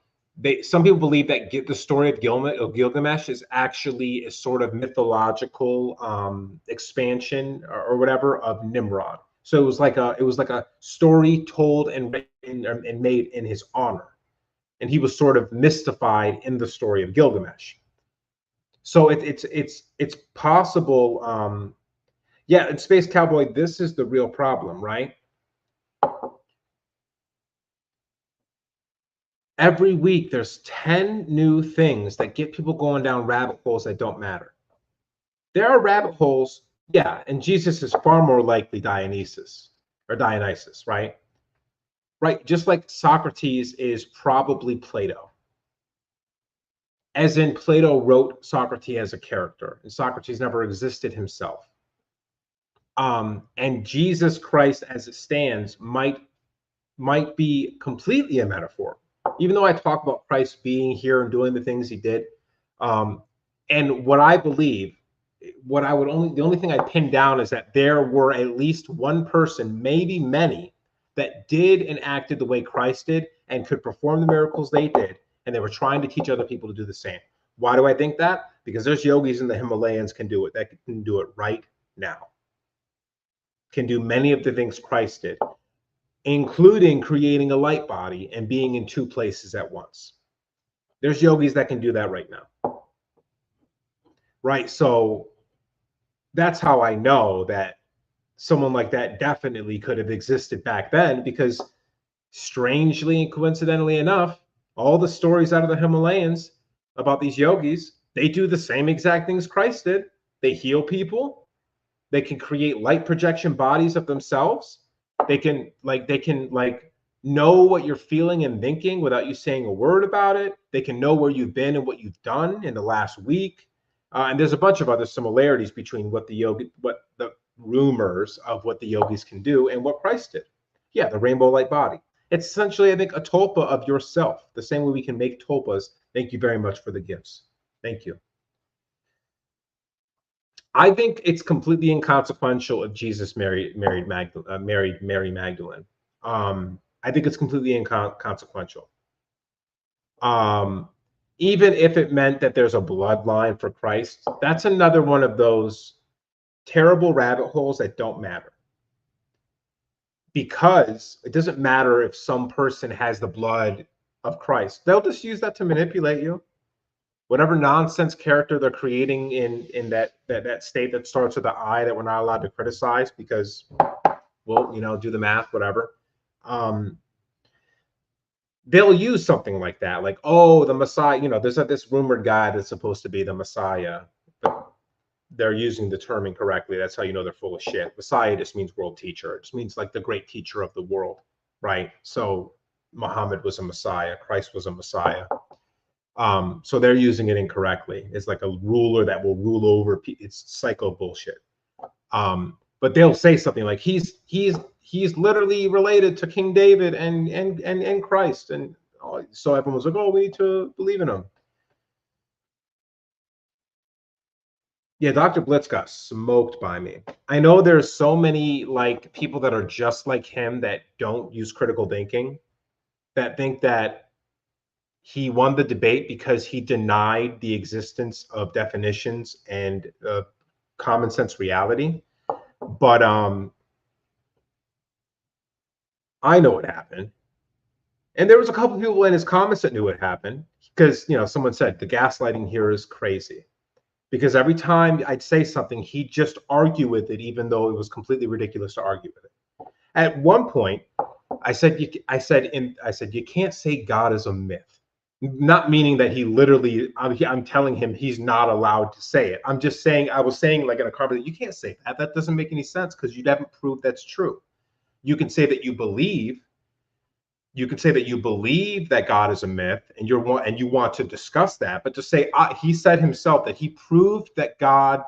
some people believe that the story of Gilgamesh is actually a sort of mythological expansion or whatever of Nimrod. So it was like a story told and written and made in his honor, and he was sort of mystified in the story of Gilgamesh. So it's possible. Yeah, in Space Cowboy, this is the real problem, right? Every week, there's 10 new things that get people going down rabbit holes that don't matter. There are rabbit holes, yeah, and Jesus is far more likely Dionysus, right? Right, just like Socrates is probably Plato. As in, Plato wrote Socrates as a character, and Socrates never existed himself. And Jesus Christ, as it stands, might be completely a metaphor, even though I talk about Christ being here and doing the things he did. And what I believe, the only thing I pin down is that there were at least one person, maybe many, that did and acted the way Christ did and could perform the miracles they did, and they were trying to teach other people to do the same. Why do I think that? Because there's yogis in the Himalayas can do it, that can do it right now, can do many of the things Christ did, including creating a light body and being in two places at once. There's yogis that can do that right now. Right, so that's how I know that someone like that definitely could have existed back then, because strangely and coincidentally enough, all the stories out of the Himalayas about these yogis, they do the same exact things Christ did. They heal people. They can create light projection bodies of themselves. They can know what you're feeling and thinking without you saying a word about it. They can know where you've been and what you've done in the last week. And there's a bunch of other similarities between what the rumors of what the yogis can do and what Christ did. Yeah, the rainbow light body. It's essentially, I think, a tulpa of yourself. The same way we can make tulpas. Thank you very much for the gifts. Thank you. I think it's completely inconsequential if Jesus married Mary Magdalene. I think it's completely inconsequential. Even if it meant that there's a bloodline for Christ, that's another one of those terrible rabbit holes that don't matter. Because it doesn't matter if some person has the blood of Christ. They'll just use that to manipulate you. Whatever nonsense character they're creating in that state that starts with the I that we're not allowed to criticize because, well, do the math, whatever. They'll use something like that, like, oh, the Messiah. There's this rumored guy that's supposed to be the Messiah. But they're using the term incorrectly. That's how you know they're full of shit. Messiah just means world teacher. It just means like the great teacher of the world, right? So Muhammad was a Messiah. Christ was a Messiah. So they're using it incorrectly. It's like a ruler that will rule over. It's psycho bullshit. But they'll say something like he's literally related to King David and Christ, and so everyone's like, oh, we need to believe in him. Yeah, Dr. Blitz got smoked by me. I know there's so many like people that are just like him that don't use critical thinking, that think that he won the debate because he denied the existence of definitions and common sense reality. But I know what happened. And there was a couple people in his comments that knew what happened because, someone said the gaslighting here is crazy. Because every time I'd say something, he'd just argue with it, even though it was completely ridiculous to argue with it. At one point, I said, you can't say God is a myth. Not meaning that he literally, I'm telling him he's not allowed to say it. I'm just saying, I was saying like in a conversation, you can't say that. That doesn't make any sense because you haven't proved that's true. You can say that you believe that God is a myth, and you want to discuss that, but to say he said himself that he proved that God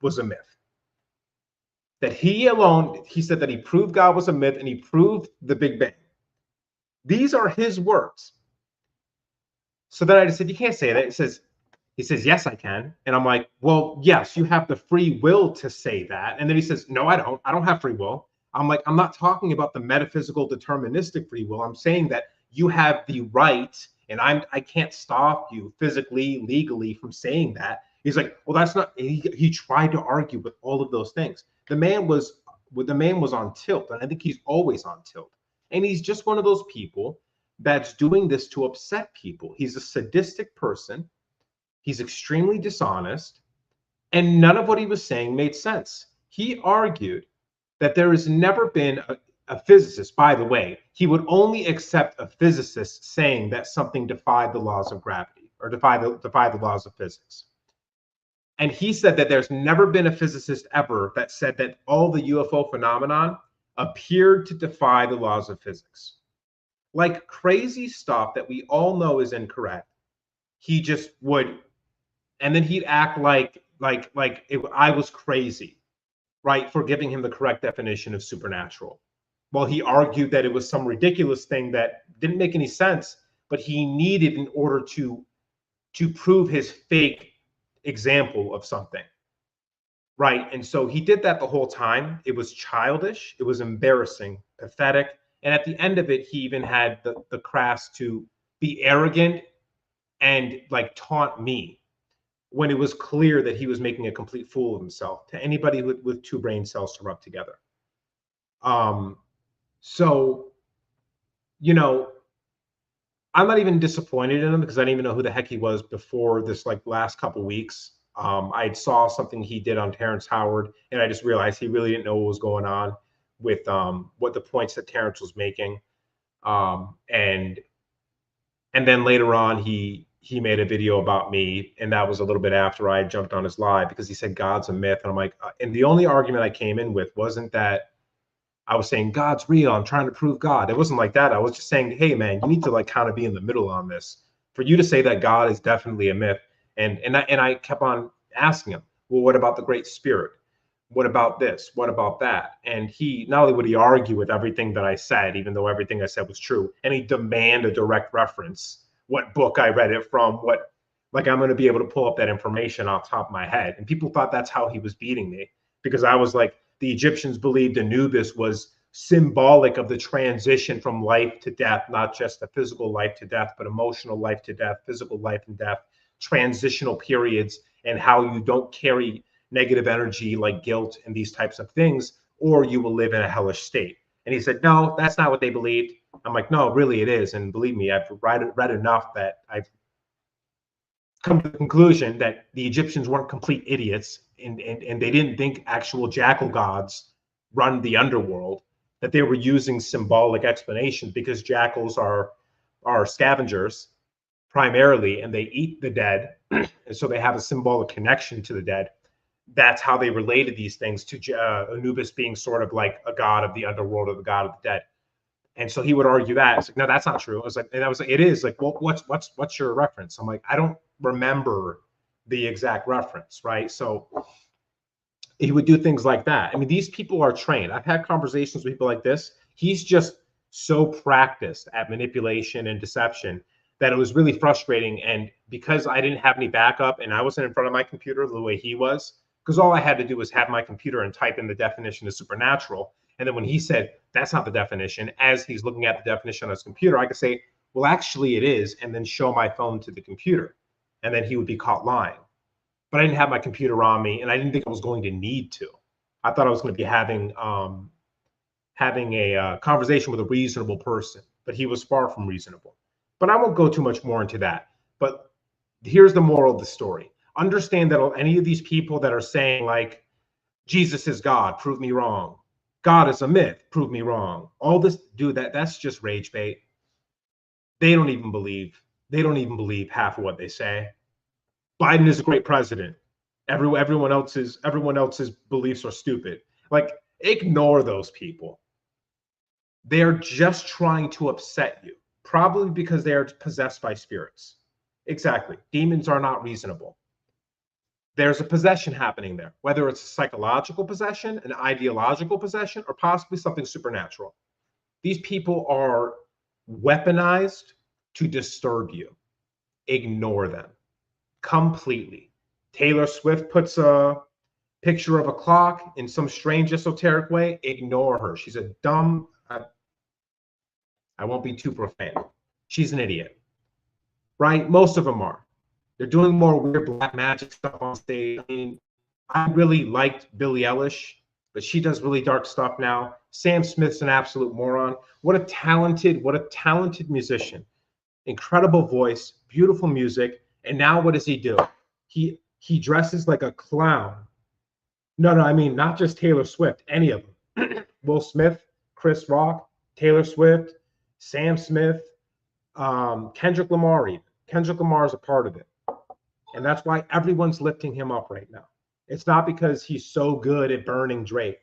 was a myth. That he said that he proved God was a myth and he proved the Big Bang. These are his words. So then I just said, you can't say that. He says, yes, I can. And I'm like, well, yes, you have the free will to say that. And then he says, no, I don't. I don't have free will. I'm like, I'm not talking about the metaphysical deterministic free will. I'm saying that you have the right, and I can't stop you physically, legally from saying that. He's like, well, that's not. He tried to argue with all of those things. The man was on tilt, and I think he's always on tilt. And he's just one of those people that's doing this to upset people. He's a sadistic person. He's extremely dishonest, and none of what he was saying made sense. He argued that there has never been a physicist, by the way, he would only accept a physicist saying that something defied the laws of gravity or defied the laws of physics. And he said that there's never been a physicist ever that said that all the UFO phenomenon appeared to defy the laws of physics. Like crazy stuff that we all know is incorrect. He just would, and then he'd act like I was crazy, right, for giving him the correct definition of supernatural. Well, he argued that it was some ridiculous thing that didn't make any sense, but he needed in order to prove his fake example of something, right? And so he did that the whole time. It was childish, it was embarrassing, pathetic, and at the end of it, he even had the crass to be arrogant and like taunt me when it was clear that he was making a complete fool of himself to anybody with two brain cells to rub together. So, I'm not even disappointed in him because I didn't even know who the heck he was before this like last couple weeks. I saw something he did on Terrence Howard, and I just realized he really didn't know what was going on with what the points that Terrence was making. And then later on, he made a video about me, and that was a little bit after I jumped on his live because he said God's a myth, and I'm like, and the only argument I came in with wasn't that I was saying God's real, I'm trying to prove God. It wasn't like that. I was just saying, hey man, you need to like kind of be in the middle on this. For you to say that God is definitely a myth, and I kept on asking him, well, what about the Great Spirit? What about this? What about that? And he not only would he argue with everything that I said, even though everything I said was true, and he demand a direct reference, what book I read it from, what, like I'm going to be able to pull up that information off the top of my head. And people thought that's how he was beating me because I was like, the Egyptians believed Anubis was symbolic of the transition from life to death, not just the physical life to death, but emotional life to death, physical life and death, transitional periods, and how you don't carry negative energy like guilt and these types of things, or you will live in a hellish state. And he said, no, that's not what they believed. I'm like, no, really it is. And believe me, I've read enough that I've come to the conclusion that the Egyptians weren't complete idiots, and they didn't think actual jackal gods run the underworld, that they were using symbolic explanations because jackals are scavengers primarily, and they eat the dead, and so they have a symbolic connection to the dead. That's how they related these things to Anubis being sort of like a god of the underworld or the god of the dead. And so he would argue that. It's like, no, that's not true. I was like, and I was like, it is. Like, well, what's your reference? I'm like, I don't remember the exact reference, right? So he would do things like that. I mean, these people are trained. I've had conversations with people like this. He's just so practiced at manipulation and deception that it was really frustrating. And because I didn't have any backup and I wasn't in front of my computer the way he was, because all I had to do was have my computer and type in the definition of supernatural. And then when he said, that's not the definition, as he's looking at the definition on his computer, I could say, well, actually it is, and then show my phone to the computer. And then he would be caught lying. But I didn't have my computer on me, and I didn't think I was going to need to. I thought I was going to be having a conversation with a reasonable person, but he was far from reasonable. But I won't go too much more into that. But here's the moral of the story. Understand that any of these people that are saying like, Jesus is God, prove me wrong. God is a myth, prove me wrong. All this, dude, that's just rage bait. They don't even believe half of what they say. Biden is a great president. Everyone else's beliefs are stupid. Like, ignore those people. They're just trying to upset you, probably because they are possessed by spirits. Exactly. Demons are not reasonable. There's a possession happening there, whether it's a psychological possession, an ideological possession, or possibly something supernatural. These people are weaponized to disturb you. Ignore them completely. Taylor Swift puts a picture of a clock in some strange esoteric way. Ignore her. She's a dumb, I won't be too profane. She's an idiot, right? Most of them are. They're doing more weird black magic stuff on stage. I mean, I really liked Billie Eilish, but she does really dark stuff now. Sam Smith's an absolute moron. What a talented musician. Incredible voice, beautiful music. And now what does he do? He dresses like a clown. No, I mean, not just Taylor Swift, any of them. Will Smith, Chris Rock, Taylor Swift, Sam Smith, Kendrick Lamar even. Kendrick Lamar is a part of it. And that's why everyone's lifting him up right now. It's not because he's so good at burning Drake.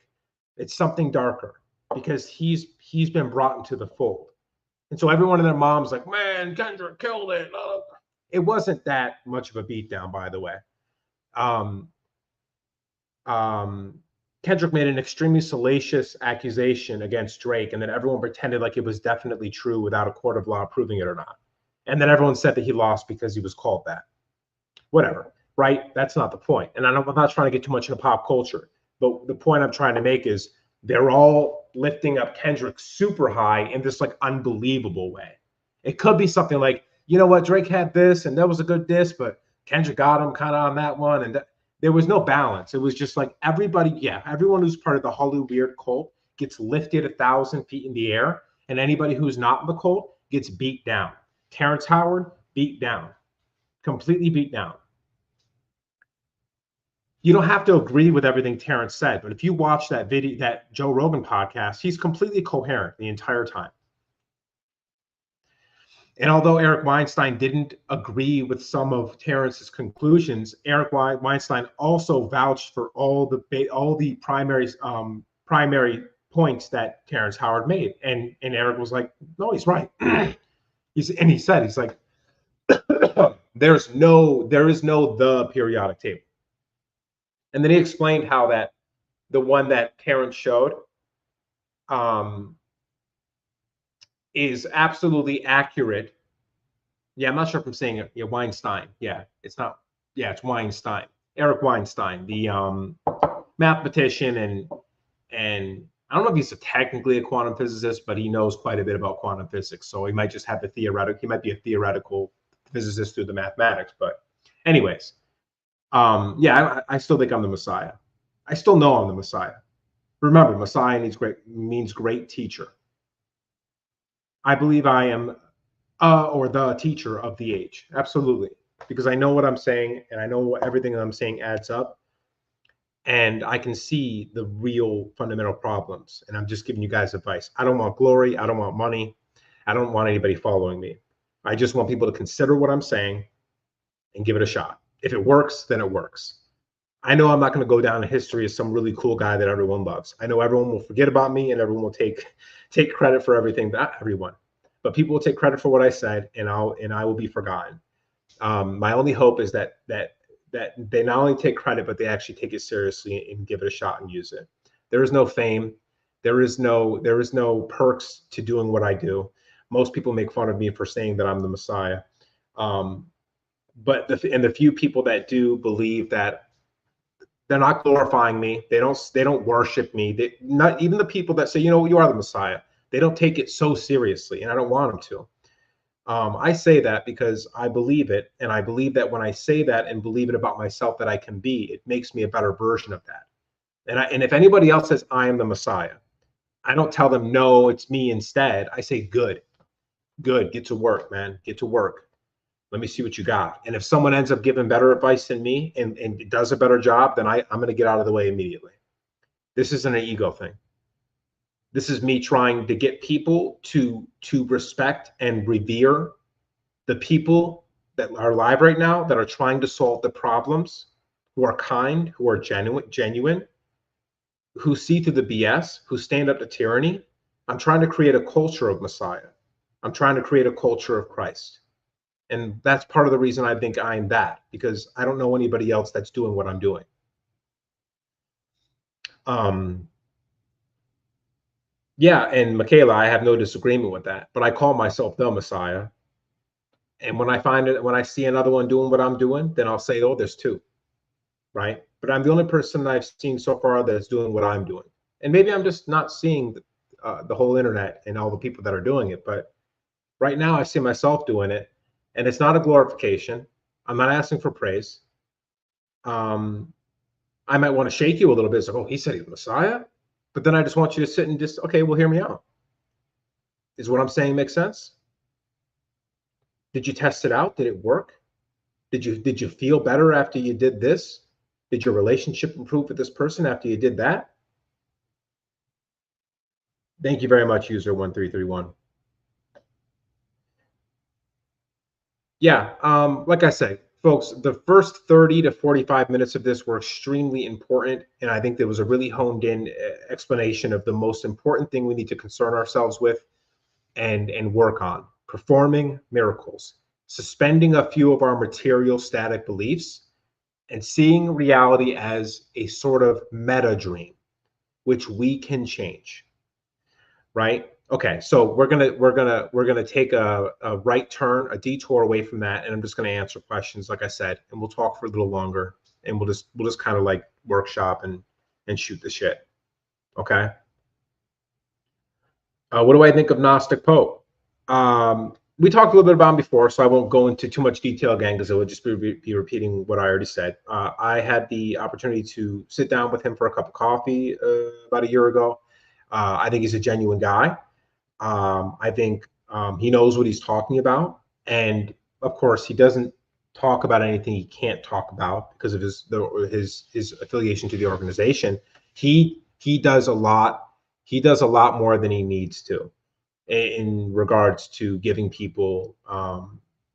It's something darker, because he's been brought into the fold. And so everyone and their mom's like, man, Kendrick killed it. It wasn't that much of a beatdown, by the way. Kendrick made an extremely salacious accusation against Drake, and then everyone pretended like it was definitely true without a court of law proving it or not. And then everyone said that he lost because he was called that. Whatever, right? That's not the point. And I'm not trying to get too much into pop culture, but the point I'm trying to make is they're all lifting up Kendrick super high in this like unbelievable way. It could be something like, you know what, Drake had this and that was a good diss, but Kendrick got him kind of on that one. And there was no balance. It was just like everybody, everyone who's part of the Hollywood Weird cult gets lifted 1,000 feet in the air, and anybody who's not in the cult gets beat down. Terrence Howard, beat down. Completely beat down. You don't have to agree with everything Terrence said, but if you watch that video, that Joe Rogan podcast, he's completely coherent the entire time. And although Eric Weinstein didn't agree with some of Terrence's conclusions, Eric Weinstein also vouched for all the primary points that Terrence Howard made. And Eric was like, no, he's right. He said, he's like, there is no the periodic table. And then he explained how that the one that Terrence showed is absolutely accurate. Yeah, I'm not sure if I'm saying it. Yeah, Weinstein. Yeah, it's not. Yeah, it's Weinstein. Eric Weinstein, the mathematician and I don't know if he's technically a quantum physicist, but he knows quite a bit about quantum physics. So he might just have he might be a theoretical physicist through the mathematics. But anyways, I still think I'm the Messiah. I still know I'm the Messiah. Remember, Messiah means great teacher. I believe I am or the teacher of the age. Absolutely. Because I know what I'm saying, and I know everything that I'm saying adds up. And I can see the real fundamental problems. And I'm just giving you guys advice. I don't want glory. I don't want money. I don't want anybody following me. I just want people to consider what I'm saying and give it a shot. If it works, then it works. I know I'm not going to go down in history as some really cool guy that everyone loves. I know everyone will forget about me and everyone will take credit for everything. Not everyone, but people will take credit for what I said, and I will be forgotten. My only hope is that they not only take credit, but they actually take it seriously and give it a shot and use it. There is no fame. There is no perks to doing what I do. Most people make fun of me for saying that I'm the Messiah. Um, but the few people that do believe that, they're not glorifying me. They don't worship me. They, not even the people that say, you are the Messiah. They don't take it so seriously, and I don't want them to. I say that because I believe it, and I believe that when I say that and believe it about myself that I can be, it makes me a better version of that. And if anybody else says I am the Messiah, I don't tell them no, it's me instead. I say good, good, get to work, man, get to work. Let me see what you got. And if someone ends up giving better advice than me and does a better job, then I'm going to get out of the way immediately. This isn't an ego thing. This is me trying to get people to respect and revere the people that are alive right now that are trying to solve the problems, who are kind, who are genuine, who see through the BS, who stand up to tyranny. I'm trying to create a culture of Messiah. I'm trying to create a culture of Christ. And that's part of the reason I think I'm that, because I don't know anybody else that's doing what I'm doing. Yeah, and Michaela, I have no disagreement with that, but I call myself the Messiah. And when I see another one doing what I'm doing, then I'll say, oh, there's two, right? But I'm the only person I've seen so far that's doing what I'm doing. And maybe I'm just not seeing the whole internet and all the people that are doing it. But right now, I see myself doing it, and it's not a glorification. I'm not asking for praise. I might want to shake you a little bit. It's like, oh, he said he's the Messiah. But then I just want you to sit and just, okay, well, hear me out. Is what I'm saying make sense? Did you test it out? Did it work? Did you feel better after you did this? Did your relationship improve with this person after you did that? Thank you very much, user 1331. Yeah, like I said, folks, the first 30 to 45 minutes of this were extremely important, and I think there was a really honed in explanation of the most important thing we need to concern ourselves with and work on: performing miracles, suspending a few of our material static beliefs, and seeing reality as a sort of meta dream, which we can change. Right? Okay, so we're gonna take a right turn, a detour away from that, and I'm just gonna answer questions, like I said, and we'll talk for a little longer, and we'll just kind of like workshop and shoot the shit. Okay. What do I think of Gnostic Pope? We talked a little bit about him before, so I won't go into too much detail again because it would just be repeating what I already said. I had the opportunity to sit down with him for a cup of coffee about a year ago. I think he's a genuine guy. I think he knows what he's talking about, and of course, he doesn't talk about anything he can't talk about because of his affiliation to the organization. He does a lot. He does a lot more than he needs to in regards to giving people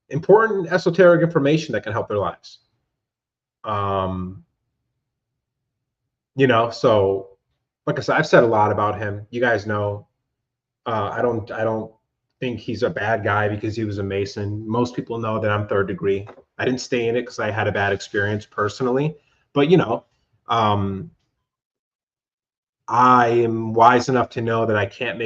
important esoteric information that can help their lives. So like I said, I've said a lot about him. You guys know. I don't think he's a bad guy because he was a Mason. Most people know that I'm third degree. I didn't stay in it because I had a bad experience personally, but I am wise enough to know that I can't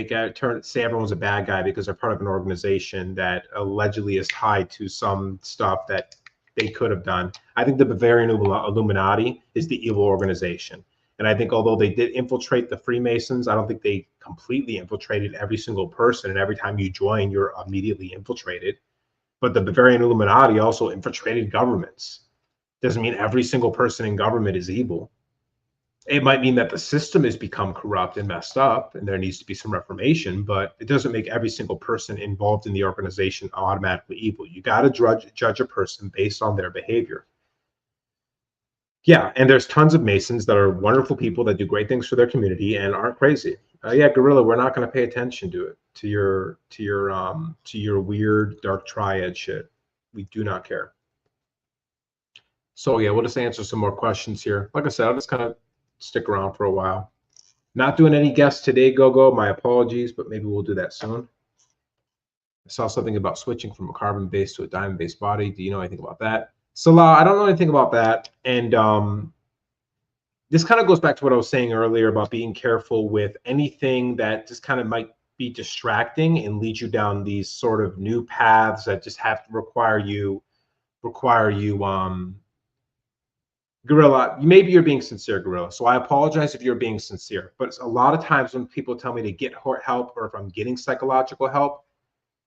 say everyone's a bad guy because they're part of an organization that allegedly is tied to some stuff that they could have done. I think the Bavarian Illuminati is the evil organization. And I think although they did infiltrate the Freemasons, I don't think they completely infiltrated every single person. And every time you join, you're immediately infiltrated. But the Bavarian Illuminati also infiltrated governments. Doesn't mean every single person in government is evil. It might mean that the system has become corrupt and messed up and there needs to be some reformation, but it doesn't make every single person involved in the organization automatically evil. You got to judge a person based on their behavior. Yeah, and there's tons of Masons that are wonderful people that do great things for their community and aren't crazy. Yeah, Gorilla, we're not going to pay attention to it, to your weird dark triad shit. We do not care. So yeah, we'll just answer some more questions here. Like I said, I'll just kind of stick around for a while. Not doing any guests today, Gogo. My apologies, but maybe we'll do that soon. I saw something about switching from a carbon-based to a diamond-based body. Do you know anything about that? Salah, I don't know anything about that. And this kind of goes back to what I was saying earlier about being careful with anything that just kind of might be distracting and lead you down these sort of new paths that just have to require you Gorilla, maybe you're being sincere, Gorilla. So I apologize if you're being sincere. But a lot of times when people tell me to get help or if I'm getting psychological help,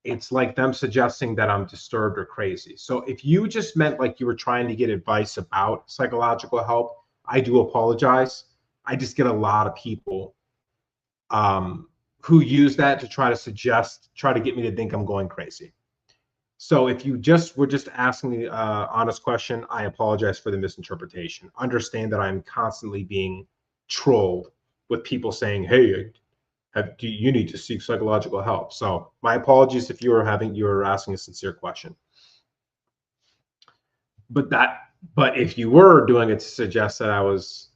it's like them suggesting that I'm disturbed or crazy. So if you just meant like you were trying to get advice about psychological help, I do apologize. I just get a lot of people who use that to try to get me to think I'm going crazy. So if you were just asking the honest question, I apologize for the misinterpretation. Understand that I'm constantly being trolled with people saying, "Hey, you need to seek psychological help." So my apologies if you were asking a sincere question. But if you were doing it to suggest that I was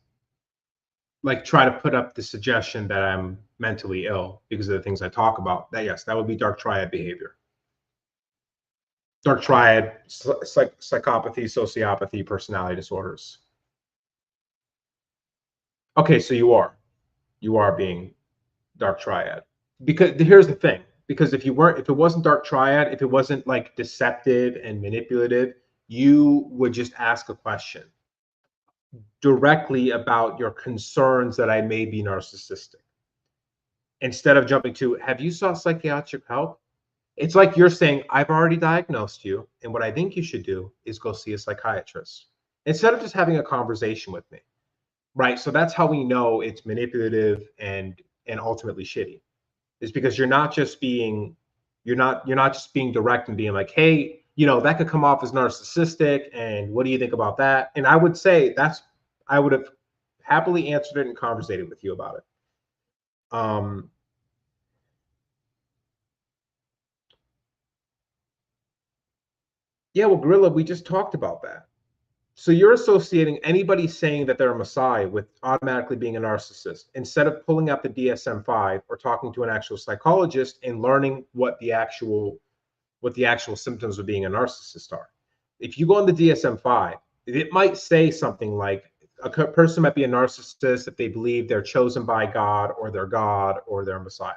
like try to put up the suggestion that I'm mentally ill because of the things I talk about, yes, that would be dark triad behavior. Dark triad, psychopathy, sociopathy, personality disorders. Okay, so you are being dark triad. Because here's the thing, because if it wasn't dark triad, if it wasn't like deceptive and manipulative, you would just ask a question directly about your concerns that I may be narcissistic. Instead of jumping to, have you sought psychiatric help? It's like you're saying, I've already diagnosed you, and what I think you should do is go see a psychiatrist instead of just having a conversation with me, right? So that's how we know it's manipulative and ultimately shitty, is because you're not just being direct and being like, hey, that could come off as narcissistic, and what do you think about that? And I would say I would have happily answered it and conversated with you about it. Yeah, well, Gorilla, we just talked about that. So you're associating anybody saying that they're a messiah with automatically being a narcissist instead of pulling out the DSM-5 or talking to an actual psychologist and learning what the actual symptoms of being a narcissist are. If you go on the DSM-5, it might say something like a person might be a narcissist if they believe they're chosen by God or they're Messiah.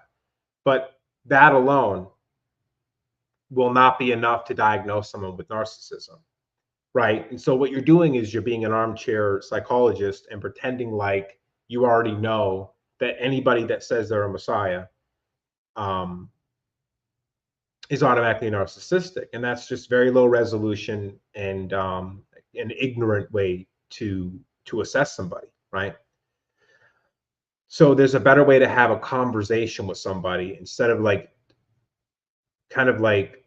But that alone will not be enough to diagnose someone with narcissism, right? And so what you're doing is you're being an armchair psychologist and pretending like you already know that anybody that says they're a Messiah is automatically narcissistic, and that's just very low resolution and an ignorant way to assess somebody, right? So there's a better way to have a conversation with somebody instead of like kind of like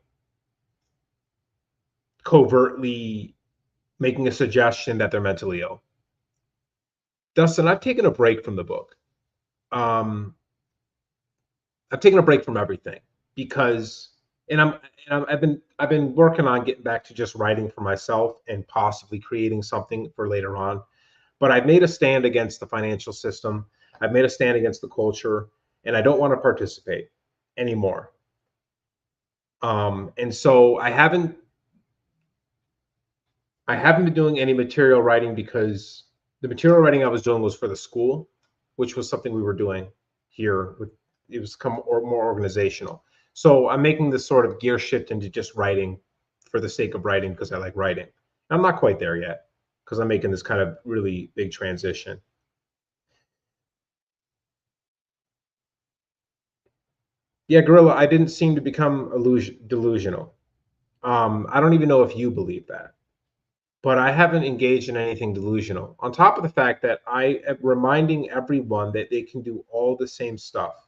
covertly making a suggestion that they're mentally ill. Dustin, I've taken a break from the book. I've taken a break from everything because, I've been working on getting back to just writing for myself and possibly creating something for later on. But I've made a stand against the financial system. I've made a stand against the culture, and I don't want to participate anymore. And so I haven't been doing any material writing because the material writing I was doing was for the school, which was something we were doing here. It was more organizational. So I'm making this sort of gear shift into just writing for the sake of writing because I like writing. I'm not quite there yet because I'm making this kind of really big transition. Yeah, Gorilla, I didn't seem to become delusional. I don't even know if you believe that, but I haven't engaged in anything delusional. On top of the fact that I am reminding everyone that they can do all the same stuff.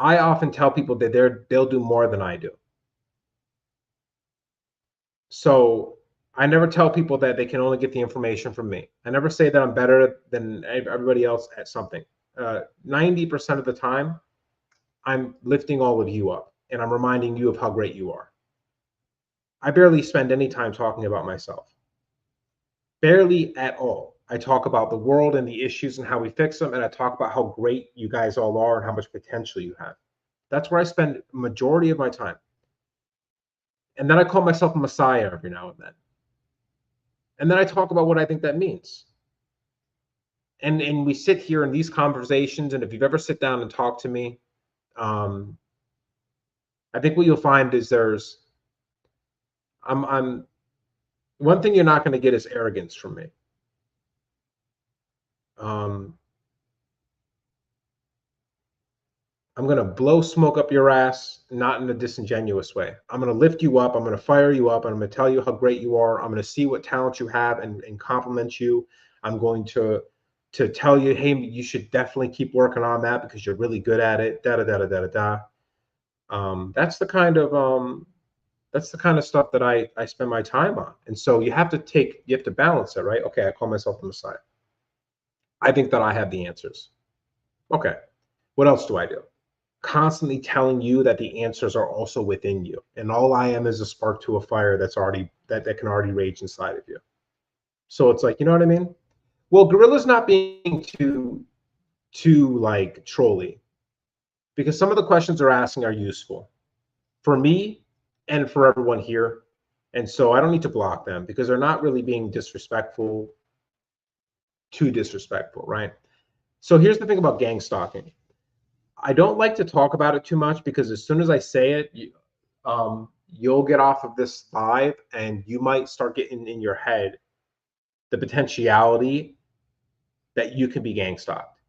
I often tell people that they'll do more than I do. So I never tell people that they can only get the information from me. I never say that I'm better than everybody else at something. 90% of the time, I'm lifting all of you up and I'm reminding you of how great you are. I barely spend any time talking about myself. Barely at all. I talk about the world and the issues and how we fix them, and I talk about how great you guys all are and how much potential you have. That's where I spend majority of my time. And then I call myself a messiah every now and then. And then I talk about what I think that means. And we sit here in these conversations, and if you've ever sit down and talk to me, I think what you'll find is I'm one thing you're not going to get is arrogance from me. I'm going to blow smoke up your ass, not in a disingenuous way. I'm going to lift you up. I'm going to fire you up. And I'm going to tell you how great you are. I'm going to see what talent you have and compliment you. I'm going to tell you, hey, you should definitely keep working on that because you're really good at it. Da da da da da da. That's the kind of stuff that I spend my time on. And so you have to balance it, right? Okay, I call myself the Messiah. I think that I have the answers. Okay, what else do I do? Constantly telling you that the answers are also within you, and all I am is a spark to a fire that's already that can already rage inside of you. So it's like, you know what I mean? Well, Gorilla's not being too like trolly, because some of the questions they're asking are useful for me and for everyone here. And so I don't need to block them because they're not really being disrespectful, too disrespectful, right? So here's the thing about gang stalking. I don't like to talk about it too much because as soon as I say it, you'll get off of this live and you might start getting in your head the potentiality that you can be gang stalked.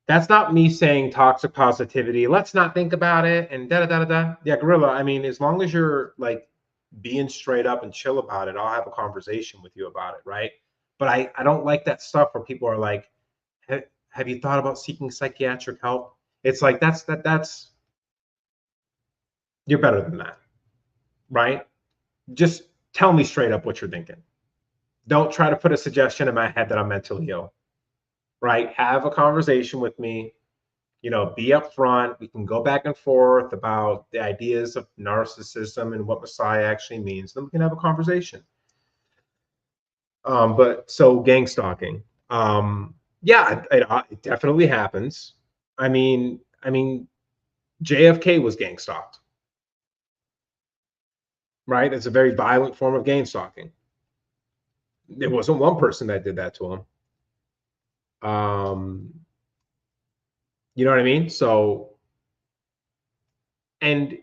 That's not me saying toxic positivity. Let's not think about it and da da da da. Yeah, Gorilla. I mean, as long as you're like being straight up and chill about it, I'll have a conversation with you about it, right? But I don't like that stuff where people are like, have you thought about seeking psychiatric help? It's like that's you're better than that, right? Just tell me straight up what you're thinking. Don't try to put a suggestion in my head that I'm mentally ill, right? Have a conversation with me, be upfront. We can go back and forth about the ideas of narcissism and what Messiah actually means. Then we can have a conversation. But so gang stalking, yeah, it definitely happens. I mean, JFK was gang stalked, right? It's a very violent form of gang stalking. There wasn't one person that did that to him. You know what I mean? So, and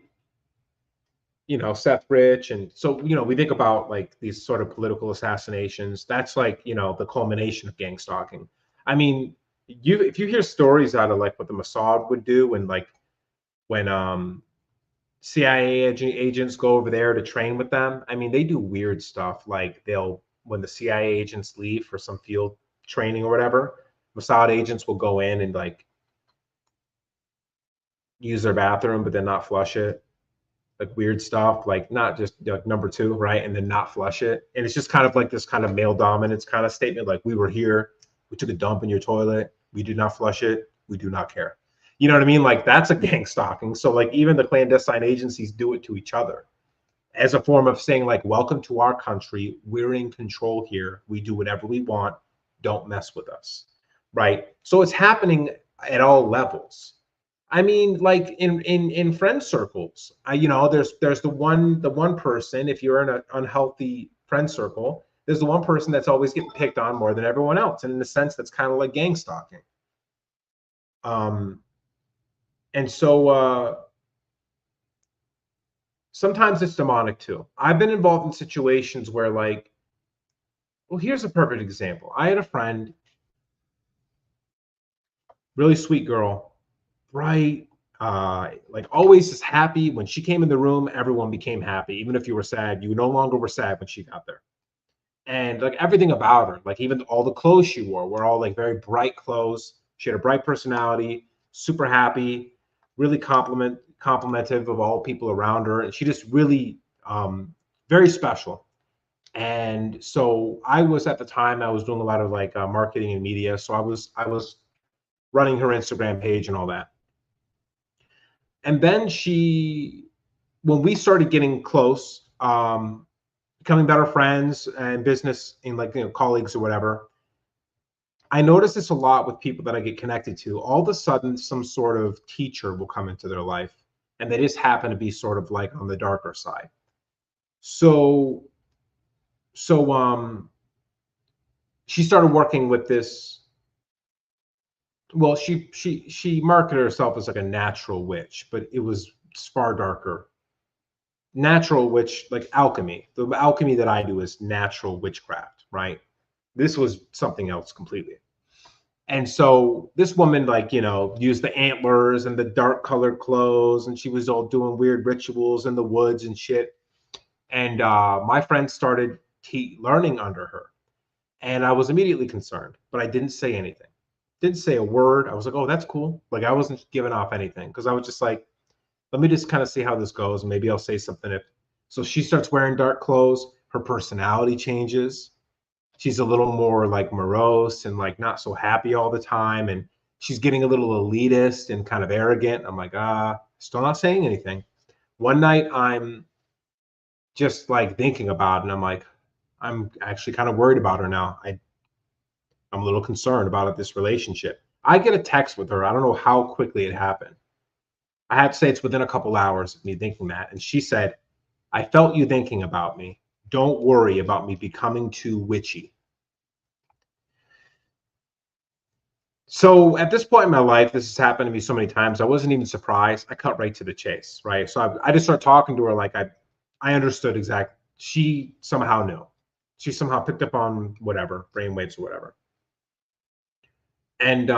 Seth Rich, and so we think about like these sort of political assassinations. That's like the culmination of gang stalking. I mean, if you hear stories out of like what the Mossad would do when CIA agents go over there to train with them. I mean, they do weird stuff. Like when the CIA agents leave for some field training or whatever, Mossad agents will go in and like use their bathroom, but then not flush it. Like weird stuff, like not just like number two, right? And then not flush it. And it's just kind of like this kind of male dominance kind of statement. Like, we were here, we took a dump in your toilet, we did not flush it, we do not care. You know what I mean? Like, that's a gang stalking. So like even the clandestine agencies do it to each other as a form of saying like, welcome to our country. We're in control here. We do whatever we want. Don't mess with us. Right. So it's happening at all levels. I mean, like in friend circles, there's the one person, if you're in an unhealthy friend circle, there's the one person that's always getting picked on more than everyone else. And in a sense, that's kind of like gang stalking. And so sometimes it's demonic too. I've been involved in situations where like, well, here's a perfect example. I had a friend, really sweet girl, bright, like always just happy. When she came in the room, everyone became happy. Even if you were sad, you no longer were sad when she got there. And like everything about her, like even all the clothes she wore were all like very bright clothes. She had a bright personality, super happy, really complimentive of all people around her. And she just really very special. And so I was, at the time, I was doing a lot of like marketing and media. So I was running her Instagram page and all that. And then when we started getting close, becoming better friends and business and like, colleagues or whatever. I notice this a lot with people that I get connected to. All of a sudden, some sort of teacher will come into their life, and they just happen to be sort of like on the darker side. So, so she started working with this. Well, she marketed herself as like a natural witch, but it was far darker. Natural witch, like alchemy. The alchemy that I do is natural witchcraft, right? This was something else completely. And so this woman, like, used the antlers and the dark colored clothes, and she was all doing weird rituals in the woods and shit. And my friend started learning under her. And I was immediately concerned, but I didn't say anything. Didn't say a word. I was like, oh, that's cool. Like, I wasn't giving off anything because I was just like, let me just kind of see how this goes. Maybe I'll say something. So she starts wearing dark clothes. Her personality changes. She's a little more like morose and like not so happy all the time. And she's getting a little elitist and kind of arrogant. I'm like, still not saying anything. One night I'm just like thinking about it, and I'm like, I'm actually kind of worried about her now. I'm a little concerned about this relationship. I get a text with her. I don't know how quickly it happened. I have to say it's within a couple hours of me thinking that. And she said, I felt you thinking about me. Don't worry about me becoming too witchy. So at this point in my life, this has happened to me so many times, I wasn't even surprised. I cut right to the chase, right? So I just started talking to her like I understood exactly. She somehow knew. She somehow picked up on whatever, brainwaves or whatever. And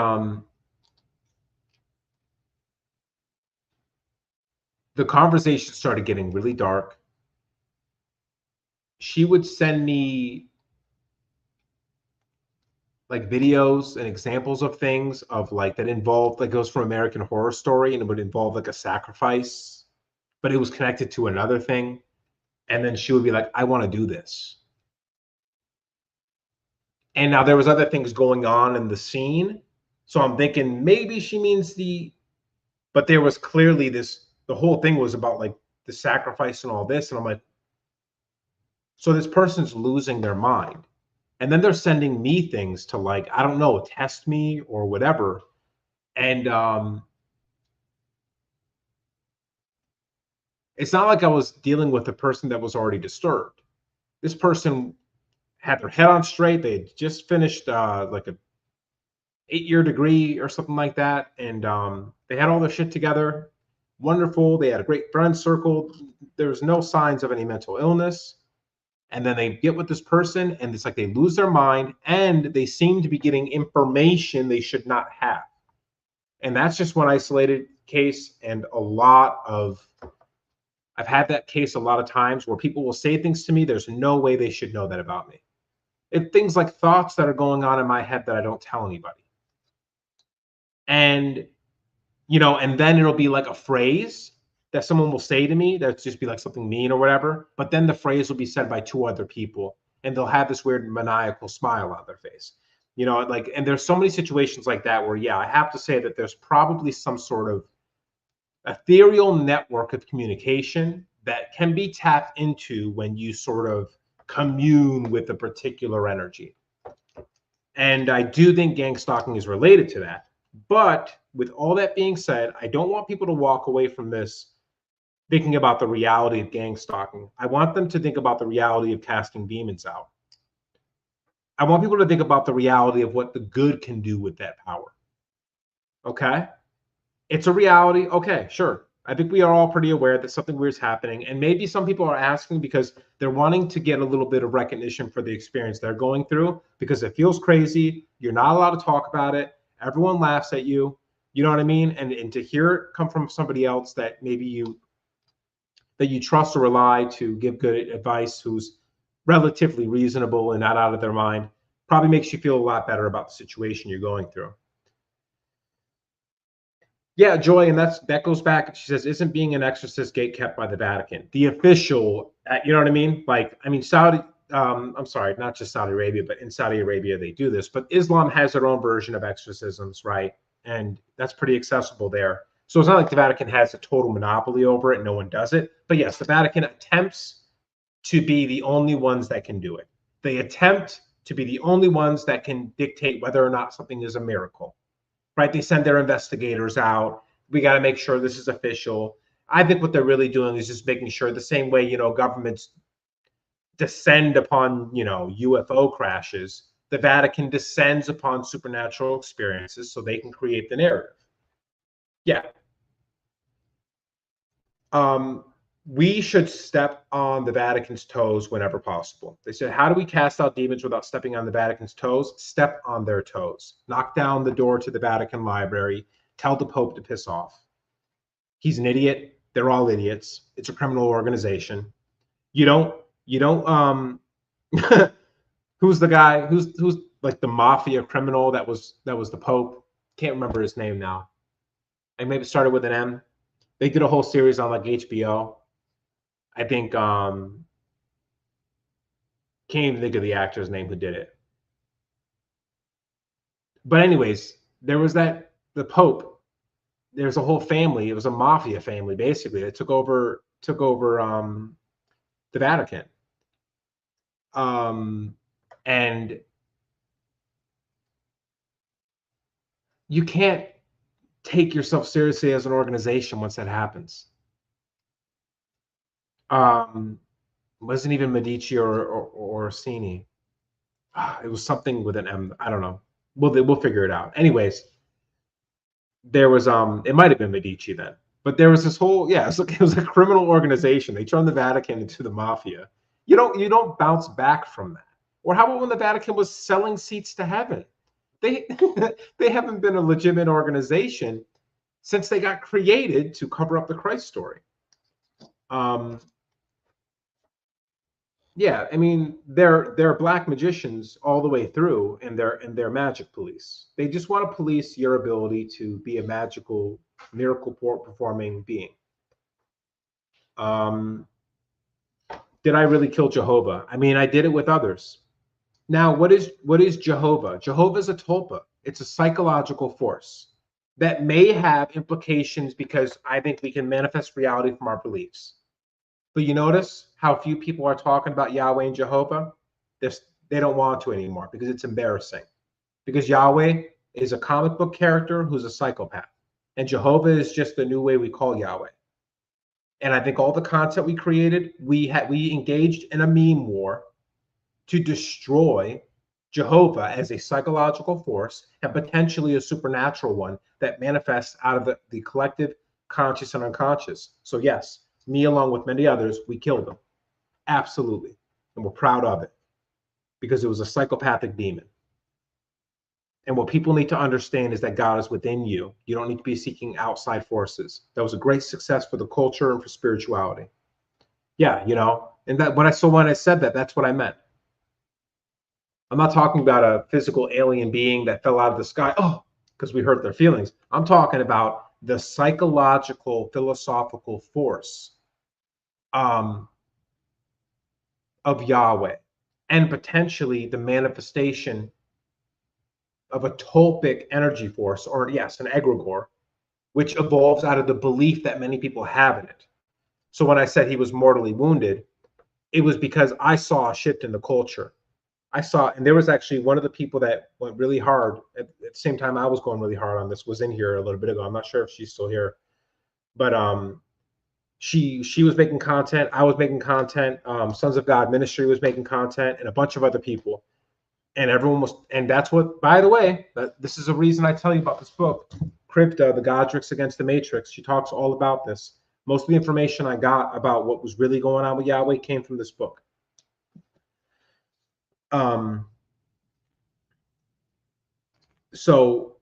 the conversation started getting really dark. She would send me like videos and examples of things of like that involved, like, goes from American Horror Story, and it would involve like a sacrifice, but it was connected to another thing. And then she would be like, I want to do this. And now there was other things going on in the scene. So I'm thinking maybe she means but there was clearly the whole thing was about like the sacrifice and all this. And I'm like, so this person's losing their mind. And then they're sending me things to, like, I don't know, test me or whatever. And it's not like I was dealing with a person that was already disturbed. This person had their head on straight. They had just finished like a 8-year degree or something like that. And they had all their shit together. Wonderful. They had a great friend circle. There's no signs of any mental illness. And then they get with this person, and it's like they lose their mind, and they seem to be getting information they should not have. And that's just one isolated case. And I've had that case a lot of times where people will say things to me. There's no way they should know that about me. Things like thoughts that are going on in my head that I don't tell anybody. And, and then it'll be like a phrase that someone will say to me that's just be like something mean or whatever. But then the phrase will be said by 2 other people, and they'll have this weird maniacal smile on their face. And there's so many situations like that where, yeah, I have to say that there's probably some sort of ethereal network of communication that can be tapped into when you sort of commune with a particular energy. And I do think gangstalking is related to that. But with all that being said, I don't want people to walk away from this thinking about the reality of gangstalking. I want them to think about the reality of casting demons out. I want people to think about the reality of what the good can do with that power. Okay? It's a reality. Okay, sure. I think we are all pretty aware that something weird is happening. And maybe some people are asking because they're wanting to get a little bit of recognition for the experience they're going through, because it feels crazy. You're not allowed to talk about it. Everyone laughs at you. You know what I mean? And to hear it come from somebody else that maybe you trust or rely to give good advice, who's relatively reasonable and not out of their mind, probably makes you feel a lot better about the situation you're going through. Yeah, Joy, and that goes back. She says, isn't being an exorcist gate kept by the Vatican? The official, you know what I mean? Like, I mean, I'm sorry, not just Saudi Arabia, but in Saudi Arabia, they do this. But Islam has their own version of exorcisms, right? And that's pretty accessible there. So it's not like the Vatican has a total monopoly over it and no one does it. But yes, the Vatican attempts to be the only ones that can do it. They attempt to be the only ones that can dictate whether or not something is a miracle, right? They send their investigators out. We got to make sure this is official. I think what they're really doing is just making sure, the same way, you know, governments descend upon, you know, UFO crashes, the Vatican descends upon supernatural experiences so they can create the narrative. Yeah. We should step on the Vatican's toes whenever possible. They said, how do we cast out demons without stepping on the Vatican's toes? Step on their toes. Knock down the door to the Vatican library. Tell the Pope to piss off. He's an idiot. They're all idiots. It's a criminal organization. You don't who's the guy who's like the mafia criminal that was the Pope? Can't remember his name now. And maybe it started with an M. They did a whole series on like HBO. I think can't even think of the actor's name who did it. But anyways, there was the Pope. There's a whole family. It was a mafia family basically that took over the Vatican. And you can't take yourself seriously as an organization once that happens. Wasn't even Medici or Orsini. It was something with an M. I don't know. We'll figure it out. Anyways, there was it might have been Medici then, but there was this whole, yeah, it was a criminal organization. They turned the Vatican into the mafia. You don't bounce back from that. Or how about when the Vatican was selling seats to heaven? They they haven't been a legitimate organization since they got created to cover up the Christ story. Yeah, I mean, they're black magicians all the way through, and they're magic police. They just want to police your ability to be a magical, miracle performing being. Did I really kill Jehovah? I mean, I did it with others. Now, what is Jehovah? Jehovah is a tulpa. It's a psychological force that may have implications because I think we can manifest reality from our beliefs. But you notice how few people are talking about Yahweh and Jehovah? They don't want to anymore because it's embarrassing. Because Yahweh is a comic book character who's a psychopath. And Jehovah is just the new way we call Yahweh. And I think all the content we created, we engaged in a meme war to destroy Jehovah as a psychological force and potentially a supernatural one that manifests out of the collective conscious and unconscious. So yes, me along with many others, we killed them. Absolutely. And we're proud of it because it was a psychopathic demon. And what people need to understand is that God is within you. You don't need to be seeking outside forces. That was a great success for the culture and for spirituality. Yeah, you know, and that when I said that, that's what I meant. I'm not talking about a physical alien being that fell out of the sky, because we hurt their feelings. I'm talking about the psychological, philosophical force of Yahweh, and potentially the manifestation of a tulpic energy force, or yes, an egregore, which evolves out of the belief that many people have in it. So when I said he was mortally wounded, it was because I saw a shift in the culture. And there was actually one of the people that went really hard at the same time I was going really hard on this, was in here a little bit ago. I'm not sure if she's still here, but she was making content. I was making content. Sons of God Ministry was making content, and a bunch of other people. And everyone was, and that's what, by the way, this is a reason I tell you about this book, Crypta, the Godrix Against the Matrix. She talks all about this. Most of the information I got about what was really going on with Yahweh came from this book. So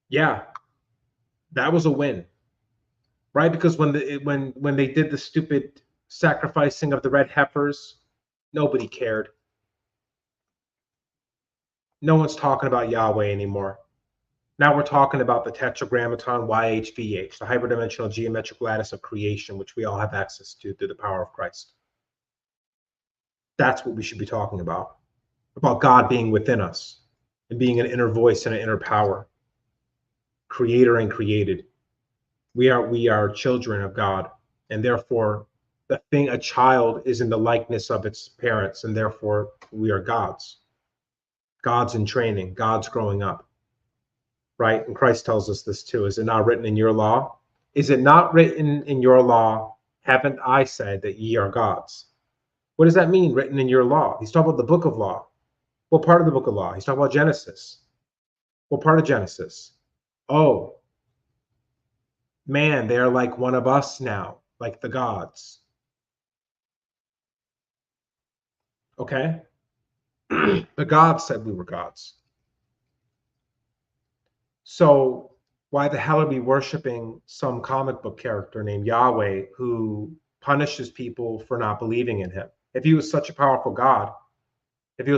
yeah, that was a win, right? Because when they did the stupid sacrificing of the red heifers, nobody cared. No one's talking about Yahweh anymore. Now we're talking about the tetragrammaton YHVH, the hyperdimensional geometric lattice of creation, which we all have access to through the power of Christ. That's what we should be talking about God being within us and being an inner voice and an inner power, creator and created. We are children of God, and therefore the thing, a child is in the likeness of its parents, and therefore we are gods. Gods in training, gods growing up, right? And Christ tells us this too. Is it not written in your law? Is it not written in your law? Haven't I said that ye are gods? What does that mean, written in your law? He's talking about the book of law. What part of the book of law? He's talking about Genesis. What part of Genesis? Oh, man, they're like one of us now, like the gods. Okay? The gods said we were gods. So why the hell are we worshiping some comic book character named Yahweh who punishes people for not believing in him? If he was such a powerful God, he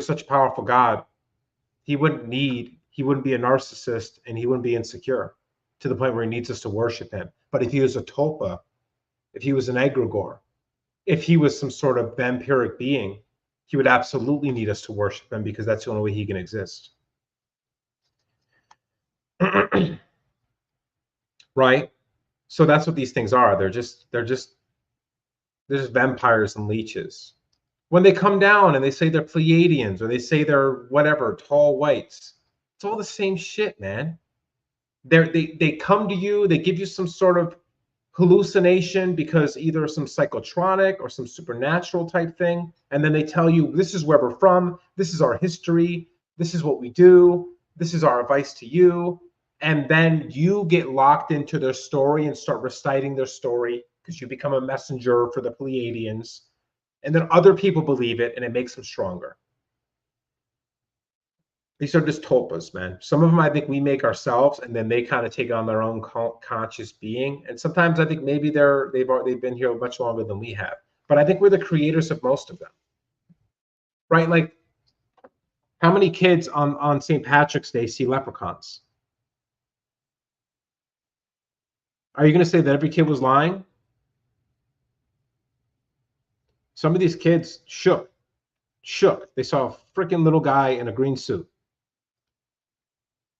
wouldn't be a narcissist, and he wouldn't be insecure to the point where he needs us to worship him. But if he was a tulpa, if he was an egregore, if he was some sort of vampiric being, he would absolutely need us to worship him, because that's the only way he can exist. Right? So that's what these things are. They're just vampires and leeches. When they come down and they say they're Pleiadians, or they say they're whatever, tall whites, it's all the same shit, man. They come to you, they give you some sort of hallucination, because either some psychotronic or some supernatural type thing, and then they tell you, this is where we're from, this is our history, this is what we do, this is our advice to you. And then you get locked into their story and start reciting their story, because you become a messenger for the Pleiadians. And then other people believe it, and it makes them stronger. These are just tulpas, man. Some of them I think we make ourselves, and then they kind of take on their own conscious being. And sometimes I think maybe they've been here much longer than we have. But I think we're the creators of most of them, right? Like, how many kids on St. Patrick's Day see leprechauns? Are you going to say that every kid was lying? Some of these kids shook. They saw a freaking little guy in a green suit.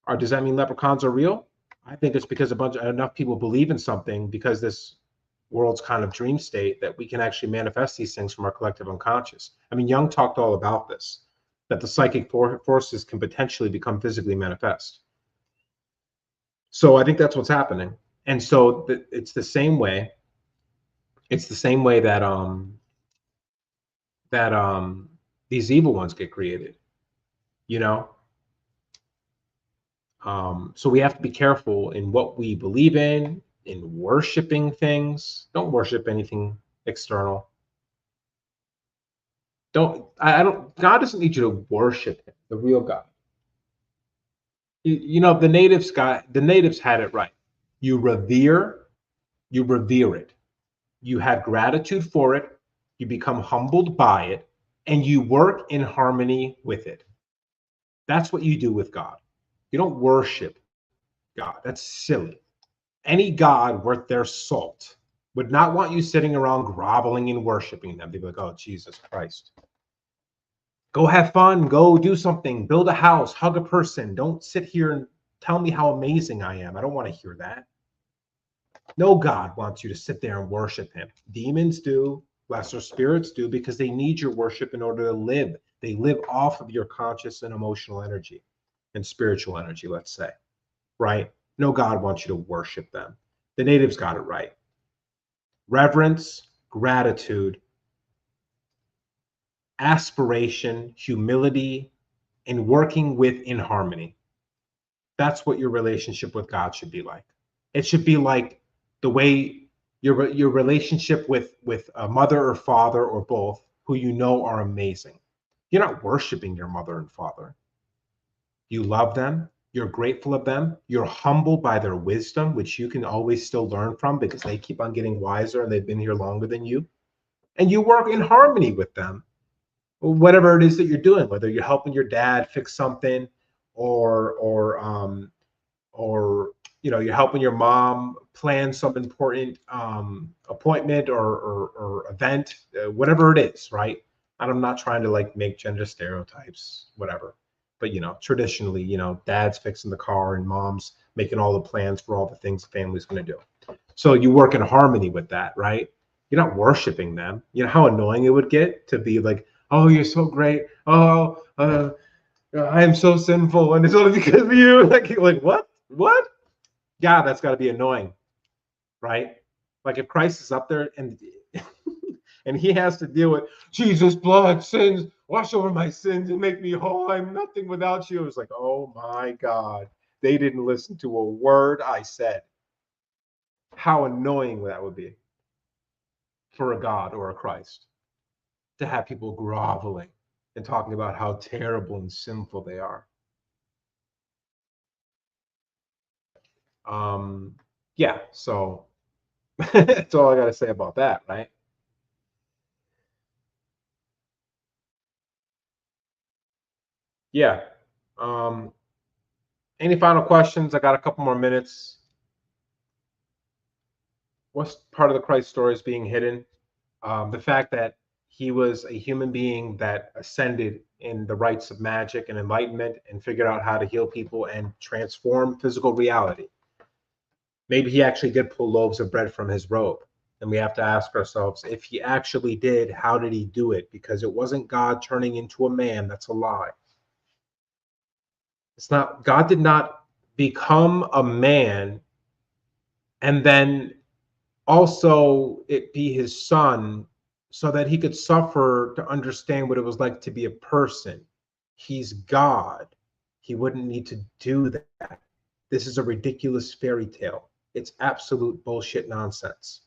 Or does that mean leprechauns are real? I think it's because enough people believe in something, because this world's kind of dream state, that we can actually manifest these things from our collective unconscious. I mean, Jung talked all about this, that the psychic forces can potentially become physically manifest. So I think that's what's happening. And so it's the same way. It's the same way that these evil ones get created, you know? So we have to be careful in what we believe in worshiping things. Don't worship anything external. God doesn't need you to worship him, the real God. You know, the natives had it right. You revere it. You have gratitude for it. You become humbled by it, and you work in harmony with it. That's what you do with God. You don't worship God. That's silly. Any God worth their salt would not want you sitting around groveling and worshiping them. They'd be like, oh, Jesus Christ. Go have fun. Go do something. Build a house. Hug a person. Don't sit here and tell me how amazing I am. I don't want to hear that. No God wants you to sit there and worship him. Demons do. Lesser spirits do, because they need your worship in order to live. They live off of your conscious and emotional energy and spiritual energy, let's say, right? No God wants you to worship them. The natives got it right. Reverence, gratitude, aspiration, humility, and working in harmony. That's what your relationship with God should be like. It should be like the way your relationship with a mother or father, or both, who you know are amazing. You're not worshiping your mother and father. You love them. You're grateful of them. You're humbled by their wisdom, which you can always still learn from, because they keep on getting wiser and they've been here longer than you. And you work in harmony with them, whatever it is that you're doing, whether you're helping your dad fix something, or you know, you're helping your mom plan some important appointment or event, whatever it is, right? And I'm not trying to like make gender stereotypes, whatever. But, you know, traditionally, you know, dad's fixing the car and mom's making all the plans for all the things the family's going to do. So you work in harmony with that, right? You're not worshiping them. You know how annoying it would get to be like, oh, you're so great. Oh, I am so sinful, and it's only because of you. Like what? What? Yeah, that's got to be annoying, right? Like if Christ is up there and and he has to deal with Jesus' blood, sins, wash over my sins and make me whole. I'm nothing without you. It was like, oh my God, they didn't listen to a word I said. How annoying that would be for a God or a Christ to have people groveling and talking about how terrible and sinful they are. Yeah, so that's all I got to say about that, right? Yeah. Um, any final questions? I got a couple more minutes. What's part of the Christ story is being hidden? The fact that he was a human being that ascended in the rites of magic and enlightenment and figured out how to heal people and transform physical reality. Maybe he actually did pull loaves of bread from his robe. And we have to ask ourselves, if he actually did, how did he do it? Because it wasn't God turning into a man. That's a lie. It's not, God did not become a man and then also it be his son so that he could suffer to understand what it was like to be a person. He's God. He wouldn't need to do that. This is a ridiculous fairy tale. It's absolute bullshit nonsense.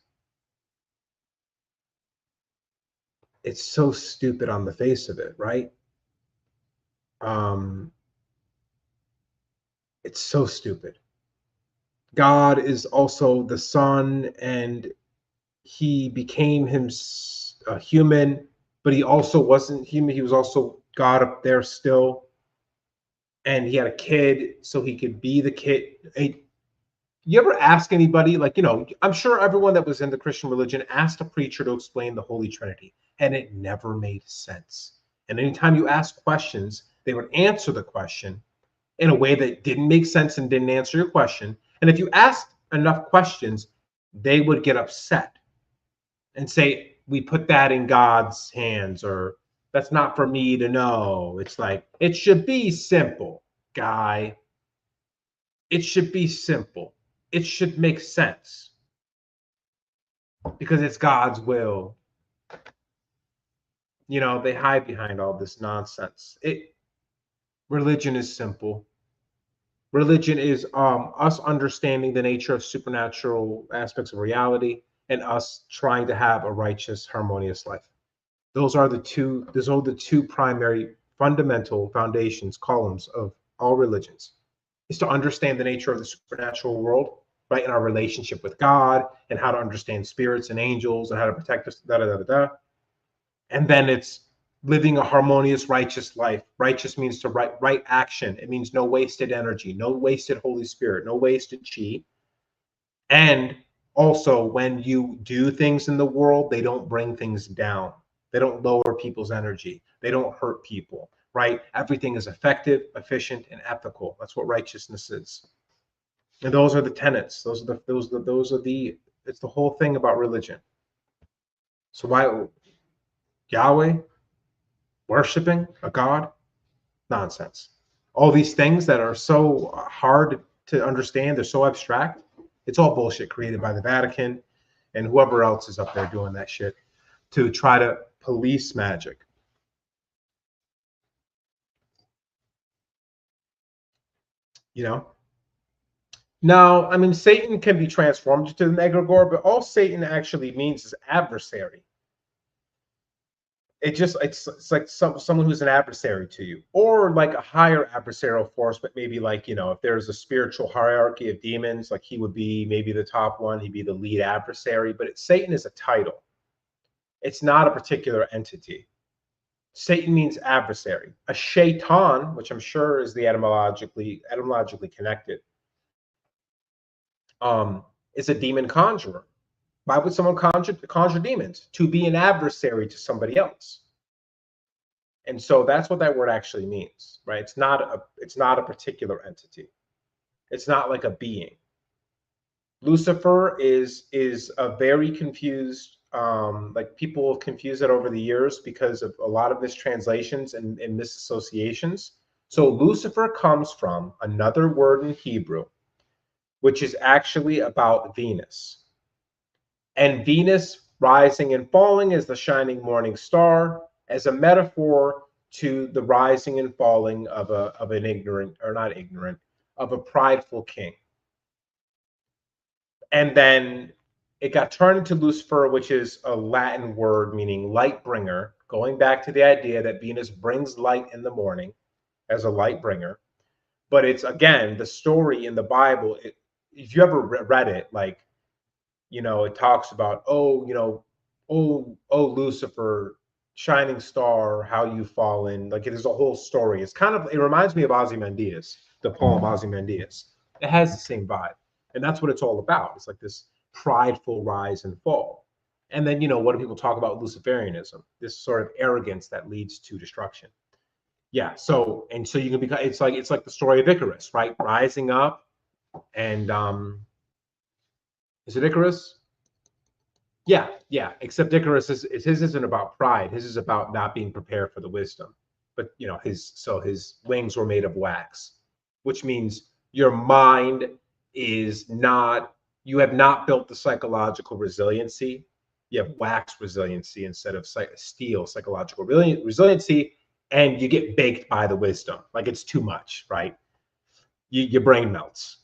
It's so stupid on the face of it, right? Um, it's so stupid. God is also the son, and he became him a human, but he also wasn't human. He was also God up there still, and he had a kid, so he could be the kid. Hey, you ever ask anybody, like, I'm sure everyone that was in the Christian religion asked a preacher to explain the Holy Trinity, and it never made sense. And anytime you ask questions, they would answer the question in a way that didn't make sense and didn't answer your question. And if you asked enough questions, they would get upset and say, we put that in God's hands, or that's not for me to know. It's like, it should be simple, guy. It should be simple. It should make sense because it's God's will. They hide behind all this nonsense. Religion is simple. Religion is us understanding the nature of supernatural aspects of reality and us trying to have a righteous, harmonious life. Those are the two primary fundamental foundations, columns of all religions, is to understand the nature of the supernatural world, right? And our relationship with God, and how to understand spirits and angels and how to protect us, da da da da da. And then it's living a harmonious, righteous life. Righteous means to right action. It means no wasted energy, no wasted Holy Spirit, no wasted chi. And also, when you do things in the world, they don't bring things down. They don't lower people's energy. They don't hurt people, right? Everything is effective, efficient, and ethical. That's what righteousness is. And those are the tenets. It's the whole thing about religion. So why Yahweh, worshiping a God? Nonsense. All these things that are so hard to understand, they're so abstract. It's all bullshit created by the Vatican and whoever else is up there doing that shit to try to police magic. Now, I mean, Satan can be transformed into an egregore, but all Satan actually means is adversary. It's like someone who's an adversary to you, or like a higher adversarial force, but maybe like, if there's a spiritual hierarchy of demons, like he would be maybe the top one, he'd be the lead adversary. But Satan is a title. It's not a particular entity. Satan means adversary. A shaitan, which I'm sure is the etymologically connected, is a demon conjurer. Why would someone conjure demons? To be an adversary to somebody else. And so that's what that word actually means, right? It's not a particular entity. It's not like a being. Lucifer is a very confused like people confuse it over the years because of a lot of mistranslations and misassociations. So Lucifer comes from another word in Hebrew, which is actually about Venus. And Venus rising and falling as the shining morning star, as a metaphor to the rising and falling of an ignorant, or not ignorant, of a prideful king. And then it got turned into Lucifer, which is a Latin word meaning light bringer, going back to the idea that Venus brings light in the morning as a light bringer. But it's, again, the story in the Bible, if you ever read it, like, you know, it talks about, oh, you know, oh, Lucifer, shining star, how you've fallen. Like, it is a whole story. It's kind of, it reminds me of Ozymandias, the poem Ozymandias. It has the same vibe. And that's what it's all about. It's like this prideful rise and fall. And then, you know, what do people talk about Luciferianism? This sort of arrogance that leads to destruction. Yeah. So, and so you can become, it's like the story of Icarus, right? Rising up and, is it Icarus? Yeah, yeah. Except Icarus his isn't about pride. His is about not being prepared for the wisdom. But you know, his wings were made of wax, which means your mind is not. You have not built the psychological resiliency. You have wax resiliency instead of steel psychological resiliency, and you get baked by the wisdom. Like it's too much, right? Your brain melts,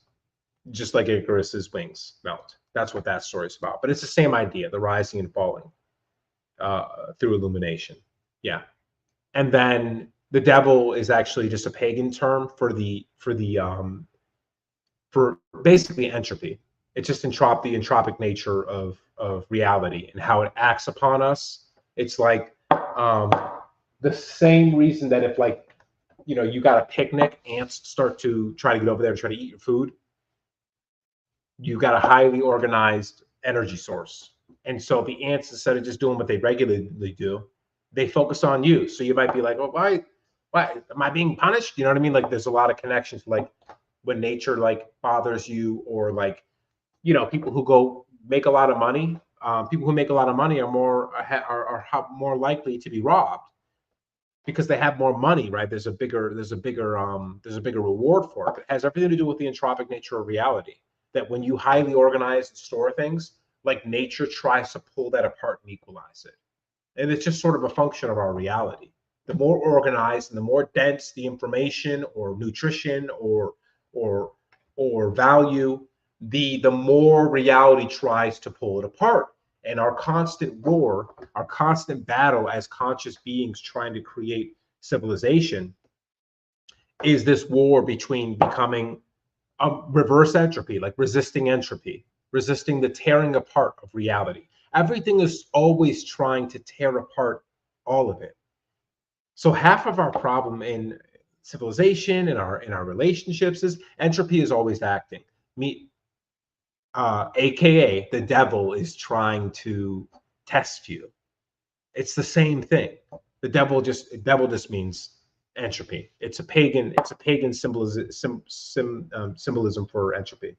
just like Icarus's wings melt. That's what that story is about. But it's the same idea, the rising and falling through illumination. Yeah. And then the devil is actually just a pagan term for basically entropy. It's just the entropic nature of reality and how it acts upon us. It's like the same reason that if, like, you know, you got a picnic, ants start to try to get over there and try to eat your food. You got a highly organized energy source. And so the ants, instead of just doing what they regularly do, they focus on you. So you might be like, well, why am I being punished? You know what I mean? Like there's a lot of connections, like when nature like bothers you, or like, you know, people who go make a lot of money. People who make a lot of money are more likely to be robbed because they have more money, right? There's a bigger reward for it. It has everything to do with the entropic nature of reality. That when you highly organize and store things, like nature tries to pull that apart and equalize it. And it's just sort of a function of our reality. The more organized and the more dense the information or nutrition or value, the more reality tries to pull it apart. And our constant war, our constant battle as conscious beings trying to create civilization is this war between becoming reverse entropy, like resisting entropy, resisting the tearing apart of reality. Everything is always trying to tear apart all of it. So half of our problem in civilization, in our relationships, is entropy is always acting. AKA the devil is trying to test you. It's the same thing. The devil just means entropy. It's a pagan symbolism for entropy.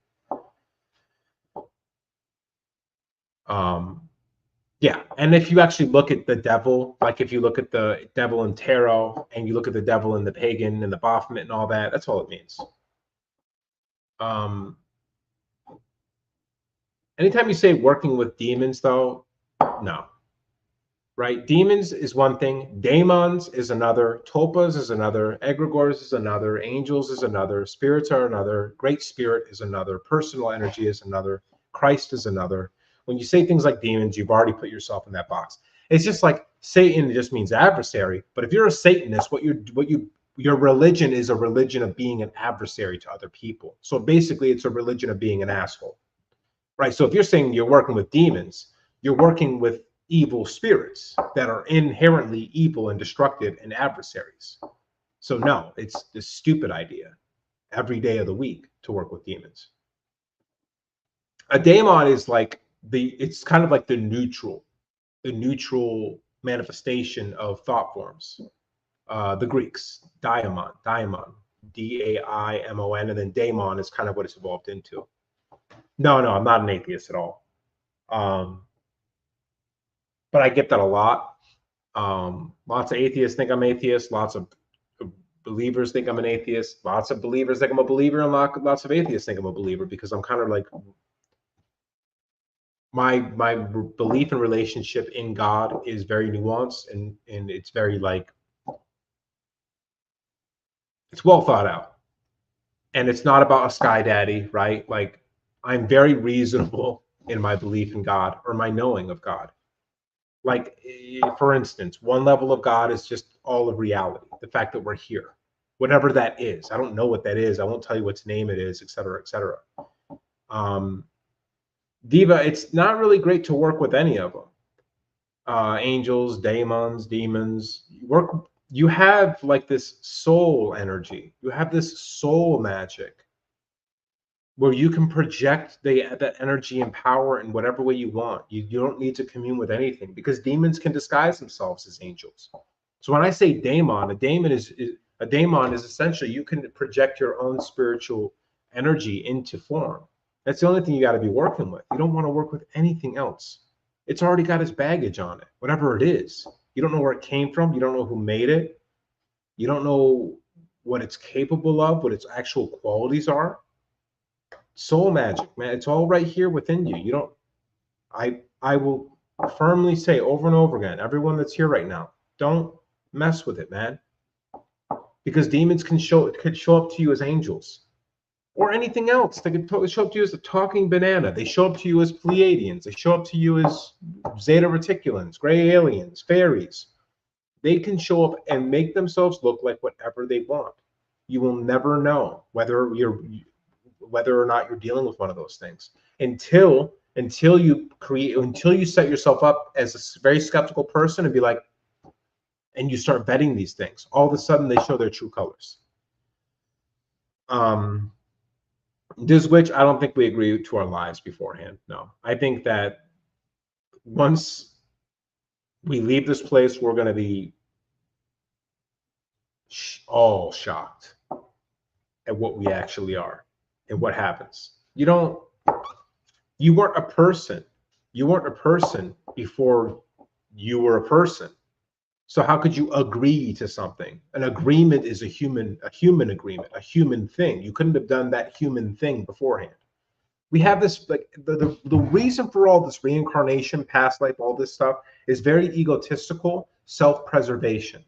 Yeah, and if you actually look at the devil, like if you look at the devil in tarot and you look at the devil in the pagan and the Baphomet and all that, that's all it means. Anytime you say working with demons, though, no. Right? Demons is one thing, daemons is another, tulpas is another, egregores is another, angels is another, spirits are another, great spirit is another, personal energy is another, Christ is another. When you say things like demons, you've already put yourself in that box. It's just like Satan just means adversary, but if you're a Satanist, your religion is a religion of being an adversary to other people. So basically it's a religion of being an asshole. Right? So if you're saying you're working with demons, you're working with evil spirits that are inherently evil and destructive and adversaries. So no, it's this stupid idea every day of the week to work with demons. A daemon is like it's kind of like the neutral manifestation of thought forms. The Greeks, daimon, D-A-I-M-O-N, and then daemon is kind of what it's evolved into. No, I'm not an atheist at all. but I get that a lot. Lots of atheists think I'm atheist. Lots of believers think I'm an atheist. Lots of believers think I'm a believer, and lots of atheists think I'm a believer, because I'm kind of like, my belief and relationship in God is very nuanced, and it's very like, it's well thought out, and it's not about a sky daddy, right? Like, I'm very reasonable in my belief in God, or my knowing of God. Like, for instance, one level of God is just all of reality, the fact that we're here, whatever that is. I don't know what that is. I won't tell you what name it is, et cetera, et cetera. Diva, it's not really great to work with any of them. Angels, demons. You have like this soul energy. You have this soul magic where you can project that energy and power in whatever way you want. You don't need to commune with anything, because demons can disguise themselves as angels. So when I say daemon, a daemon is essentially, you can project your own spiritual energy into form. That's the only thing you got to be working with. You don't want to work with anything else. It's already got its baggage on it, whatever it is. You don't know where it came from. You don't know who made it. You don't know what it's capable of, what its actual qualities are. Soul magic, man, it's all right here within you. You don't, I will firmly say over and over again, everyone that's here right now, don't mess with it, man, because demons could show up to you as angels or anything else. They could show up to you as a talking banana. They show up to you as Pleiadians. They show up to you as Zeta Reticulans, gray aliens, fairies. They can show up and make themselves look like whatever they want. You will never know whether or not you're dealing with one of those things until you set yourself up as a very skeptical person and be like, and you start vetting these things. All of a sudden, they show their true colors. This, which I don't think we agree to our lives beforehand. No, I think that once we leave this place, we're going to be all shocked at what we actually are and what happens. You weren't a person. You weren't a person before you were a person. So how could you agree to something? An agreement is a human agreement, a human thing. You couldn't have done that human thing beforehand. We have this, like, the reason for all this reincarnation, past life, all this stuff is very egotistical self-preservation.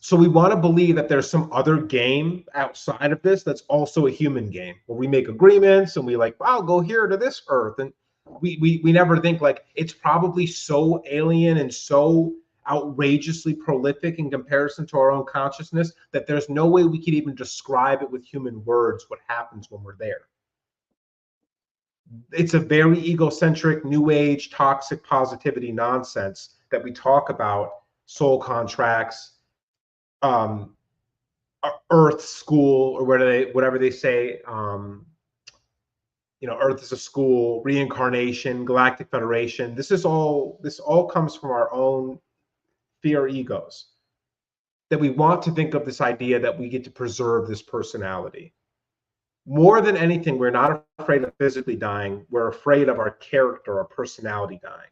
So we want to believe that there's some other game outside of this that's also a human game, where we make agreements and we like, wow, go here to this earth. And we never think like it's probably so alien and so outrageously prolific in comparison to our own consciousness that there's no way we could even describe it with human words what happens when we're there. It's a very egocentric, new age, toxic positivity nonsense that we talk about soul contracts, Earth school, or whatever they say, Earth is a school, reincarnation, galactic federation. This all comes from our own fear egos, that we want to think of this idea that we get to preserve this personality. More than anything, we're not afraid of physically dying. We're afraid of our character, our personality dying.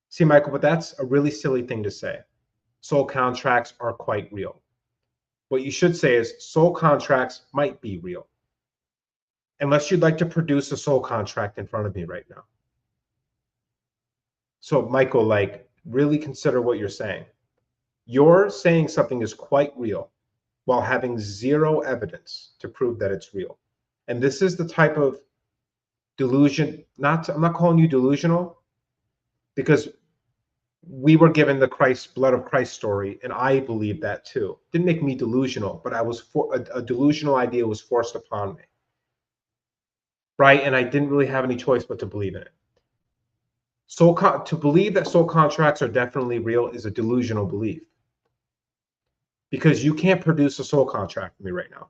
See, Michael, but that's a really silly thing to say. Soul contracts are quite real. What you should say is soul contracts might be real. Unless you'd like to produce a soul contract in front of me right now. So, Michael, like, really consider what you're saying. You're saying something is quite real while having zero evidence to prove that it's real. And this is the type of delusion, I'm not calling you delusional, because we were given the blood of Christ story, and I believe that too. Didn't make me delusional, but a delusional idea was forced upon me. Right? And I didn't really have any choice but to believe in it. To believe that soul contracts are definitely real is a delusional belief. Because you can't produce a soul contract for me right now.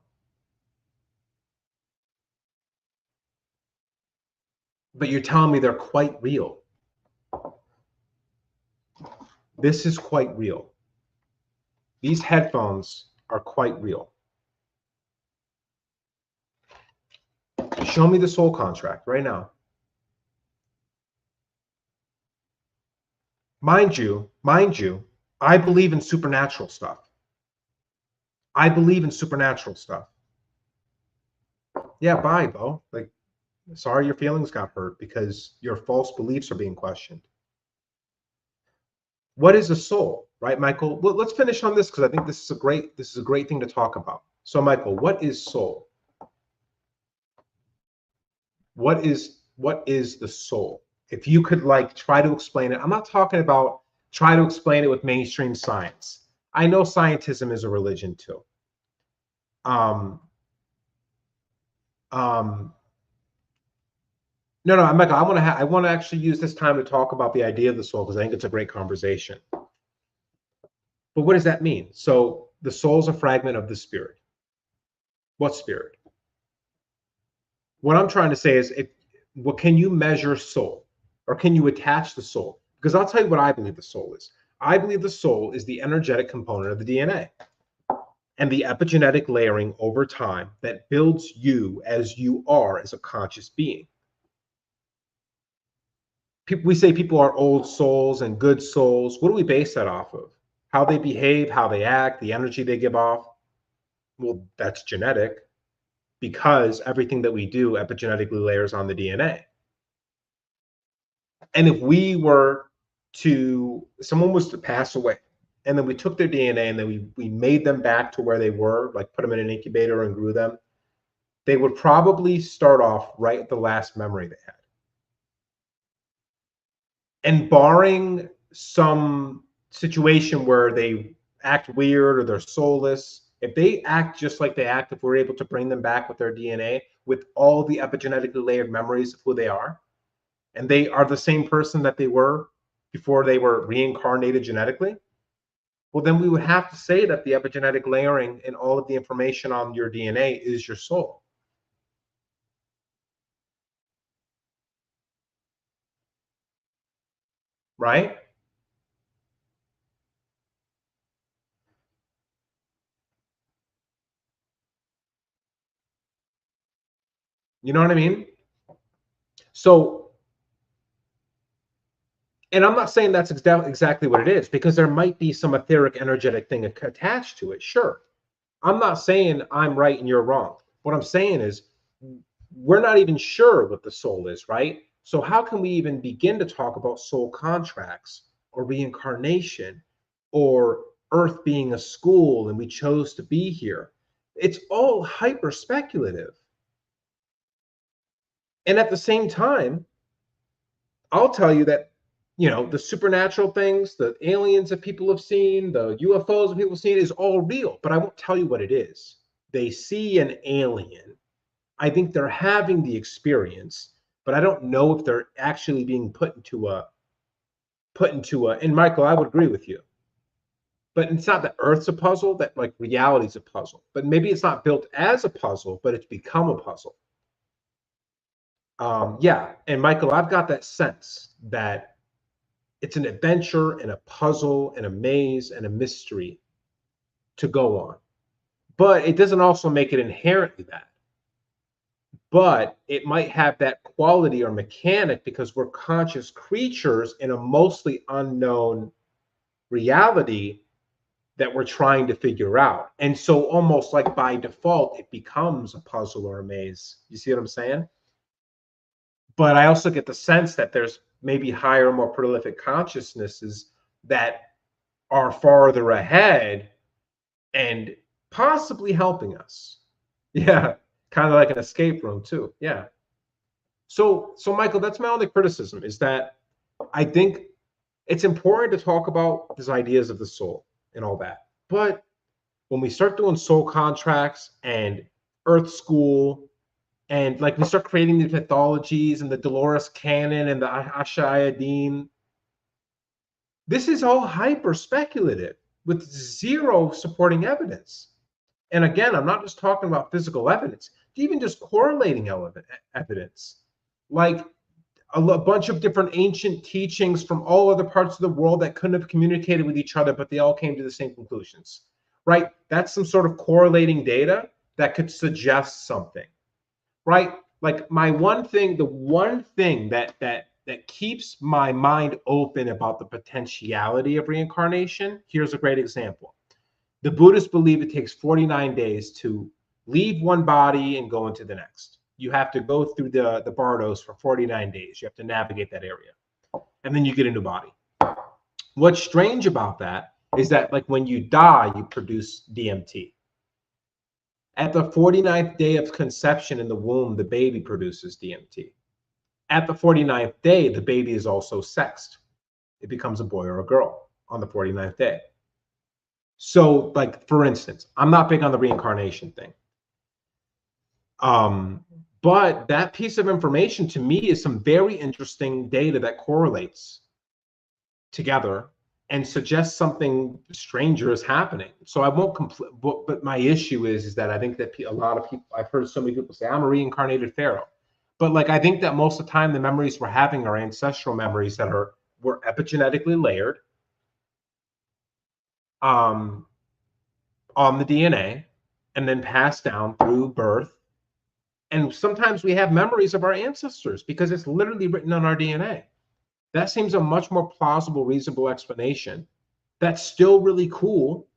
But you're telling me they're quite real. This is quite real. These headphones are quite real. Show me the soul contract right now. Mind you, I believe in supernatural stuff. I believe in supernatural stuff. Yeah, bye, Bo. Like, sorry your feelings got hurt because your false beliefs are being questioned. What is a soul, right, Michael? Well, let's finish on this because I think this is a great thing to talk about. So, Michael, what is soul? What is the soul? If you could like try to explain it, I'm not talking about try to explain it with mainstream science. I know scientism is a religion too. No, Michael, I want to actually use this time to talk about the idea of the soul because I think it's a great conversation. But what does that mean? So the soul is a fragment of the spirit. What spirit? What I'm trying to say is, what can you measure soul, or can you attach the soul? Because I'll tell you what I believe the soul is. I believe the soul is the energetic component of the DNA and the epigenetic layering over time that builds you as you are as a conscious being. We say people are old souls and good souls. What do we base that off of? How they behave, how they act, the energy they give off. Well, that's genetic because everything that we do epigenetically layers on the DNA. And if someone was to pass away and then we took their DNA and then we made them back to where they were, like put them in an incubator and grew them, they would probably start off right at the last memory they had. And barring some situation where they act weird or they're soulless, if they act just like they act, if we're able to bring them back with their DNA, with all the epigenetically layered memories of who they are, and they are the same person that they were before they were reincarnated genetically, well, then we would have to say that the epigenetic layering and all of the information on your DNA is your soul. Right? You know what I mean? So, and I'm not saying that's exactly what it is, because there might be some etheric, energetic thing attached to it. Sure. I'm not saying I'm right and you're wrong. What I'm saying is we're not even sure what the soul is, right? So how can we even begin to talk about soul contracts or reincarnation or Earth being a school and we chose to be here? It's all hyper speculative. And at the same time, I'll tell you that, the supernatural things, the aliens that people have seen, the UFOs that people have seen is all real, but I won't tell you what it is. They see an alien. I think they're having the experience, but I don't know if they're actually being put into a, and Michael, I would agree with you. But it's not that Earth's a puzzle, that like reality's a puzzle. But maybe it's not built as a puzzle, but it's become a puzzle. Yeah, and Michael, I've got that sense that it's an adventure and a puzzle and a maze and a mystery to go on. But it doesn't also make it inherently that. But it might have that quality or mechanic because we're conscious creatures in a mostly unknown reality that we're trying to figure out. And so almost like by default, it becomes a puzzle or a maze. You see what I'm saying? But I also get the sense that there's maybe higher, more prolific consciousnesses that are farther ahead and possibly helping us. Yeah, kind of like an escape room too. Yeah. So Michael, that's my only criticism, is that I think it's important to talk about these ideas of the soul and all that. But when we start doing soul contracts and Earth School, and like we start creating these mythologies and the Dolores canon and the Ashayadin, this is all hyper speculative with zero supporting evidence. And again, I'm not just talking about physical evidence, even just correlating evidence, like a bunch of different ancient teachings from all other parts of the world that couldn't have communicated with each other, but they all came to the same conclusions, right? That's some sort of correlating data that could suggest something, right? Like the one thing that that keeps my mind open about the potentiality of reincarnation. Here's a great example. The Buddhists believe it takes 49 days to leave one body and go into the next. You have to go through the bardos for 49 days. You have to navigate that area. And then you get a new body. What's strange about that is that, like, when you die, you produce DMT. At the 49th day of conception in the womb, the baby produces DMT. At the 49th day, the baby is also sexed. It becomes a boy or a girl on the 49th day. So, like, for instance, I'm not big on the reincarnation thing. But that piece of information to me is some very interesting data that correlates together and suggests something stranger is happening. So I won't but my issue is that I think that a lot of people, I've heard so many people say, I'm a reincarnated pharaoh. But, like, I think that most of the time the memories we're having are ancestral memories that were epigenetically layered on the DNA and then passed down through birth. And sometimes we have memories of our ancestors because it's literally written on our DNA. That seems a much more plausible, reasonable explanation. That's still really cool.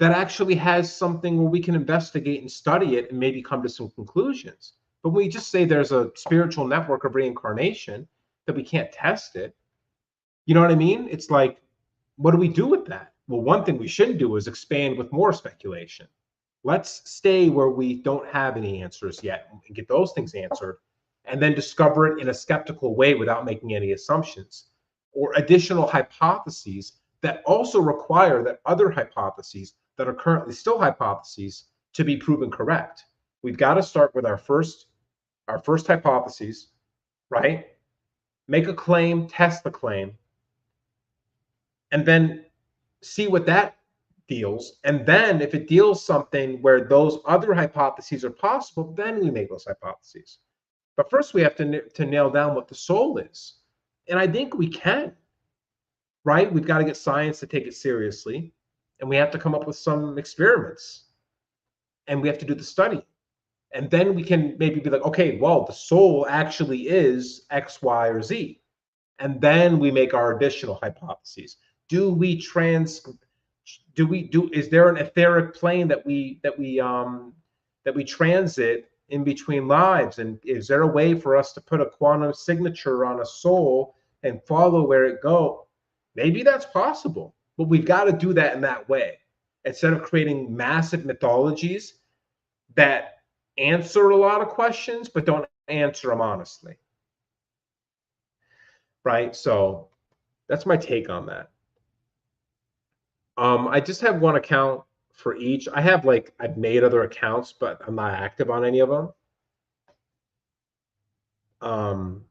That actually has something where we can investigate and study it and maybe come to some conclusions. But when we just say there's a spiritual network of reincarnation, that we can't test it, you know what I mean? It's like, what do we do with that? Well, one thing we shouldn't do is expand with more speculation. Let's stay where we don't have any answers yet and get those things answered, and then discover it in a skeptical way without making any assumptions or additional hypotheses that also require that other hypotheses that are currently still hypotheses to be proven correct. We've got to start with our first hypotheses, right? Make a claim, test the claim, and then see what that deals. And then if it deals something where those other hypotheses are possible, then we make those hypotheses. But first we have to nail down what the soul is. And I think we can, right? We've got to get science to take it seriously. And we have to come up with some experiments. And we have to do the study. And then we can maybe be like, okay, well, the soul actually is X, Y, or Z. And then we make our additional hypotheses. Is there an etheric plane that we transit in between lives? And is there a way for us to put a quantum signature on a soul and follow where it goes? Maybe that's possible, but we've got to do that in that way instead of creating massive mythologies that answer a lot of questions but don't answer them honestly, right? So that's my take on that. I just have one account for each. I've made other accounts, but I'm not active on any of them.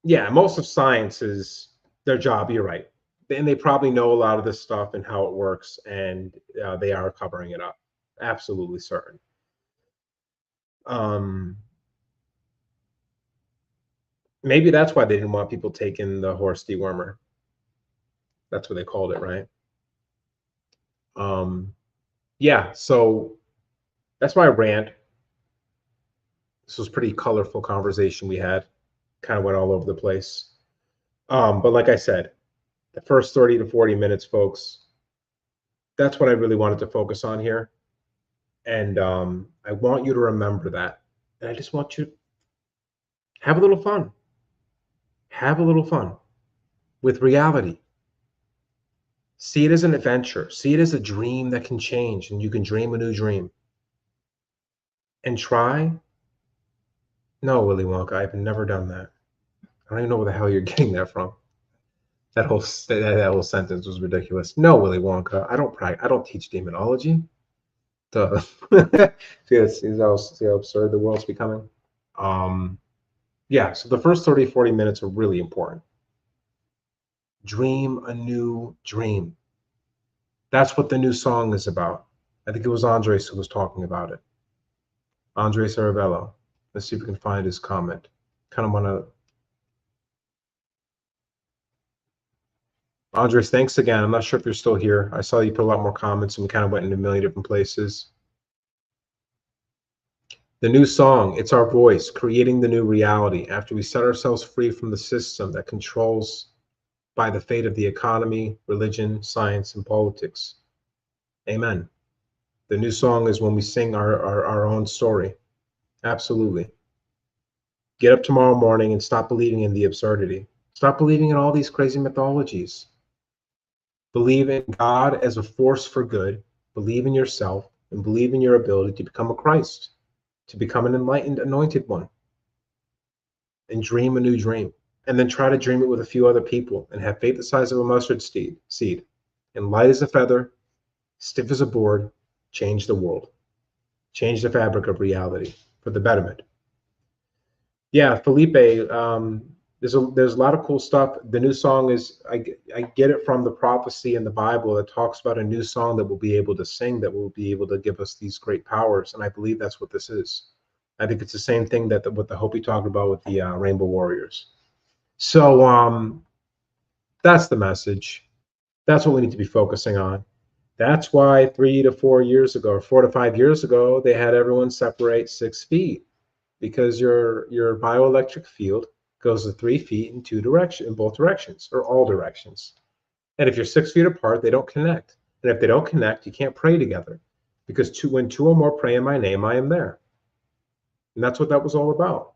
Yeah, most of science is their job. You're right. And they probably know a lot of this stuff and how it works, and they are covering it up. Absolutely certain. Maybe that's why they didn't want people taking the horse dewormer. That's what they called it, right? Yeah, so that's my rant. This was a pretty colorful conversation we had. Kind of went all over the place. But like I said, the first 30 to 40 minutes, folks, that's what I really wanted to focus on here. And I want you to remember that. And I just want you to have a little fun. Have a little fun with reality. See it as an adventure. See it as a dream that can change, and you can dream a new dream. And try. No, Willy Wonka, I've never done that. I don't even know where the hell you're getting that from. That whole sentence was ridiculous. No, Willy Wonka, I don't teach demonology. Duh. see how absurd the world's becoming. Yeah, so the first 30, 40 minutes are really important. Dream a new dream. That's what the new song is about. I think it was Andres who was talking about it. Andres Arabello. Let's see if we can find his comment. Kind of want to... Andres, thanks again. I'm not sure if you're still here. I saw you put a lot more comments and we kind of went into a million different places. The new song, it's our voice creating the new reality after we set ourselves free from the system that controls by the fate of the economy, religion, science, and politics. Amen. The new song is when we sing our own story. Absolutely. Get up tomorrow morning and stop believing in the absurdity. Stop believing in all these crazy mythologies. Believe in God as a force for good. Believe in yourself and believe in your ability to become a Christ, to become an enlightened, anointed one, and dream a new dream. And then try to dream it with a few other people and have faith the size of a mustard seed and light as a feather, stiff as a board, change the world. Change the fabric of reality for the betterment. Yeah, Felipe, there's a lot of cool stuff. The new song is, I get it from the prophecy in the Bible that talks about a new song that we'll be able to sing, that will be able to give us these great powers. And I believe that's what this is. I think it's the same thing that what the Hopi talked about with the Rainbow Warriors. So that's the message. That's what we need to be focusing on. That's why 3 to 4 years ago, or 4 to 5 years ago, they had everyone separate 6 feet, because your bioelectric field goes to 3 feet in both directions, or all directions. And if you're 6 feet apart, they don't connect. And if they don't connect, you can't pray together, because when 2 or more pray in my name, I am there. And that's what that was all about.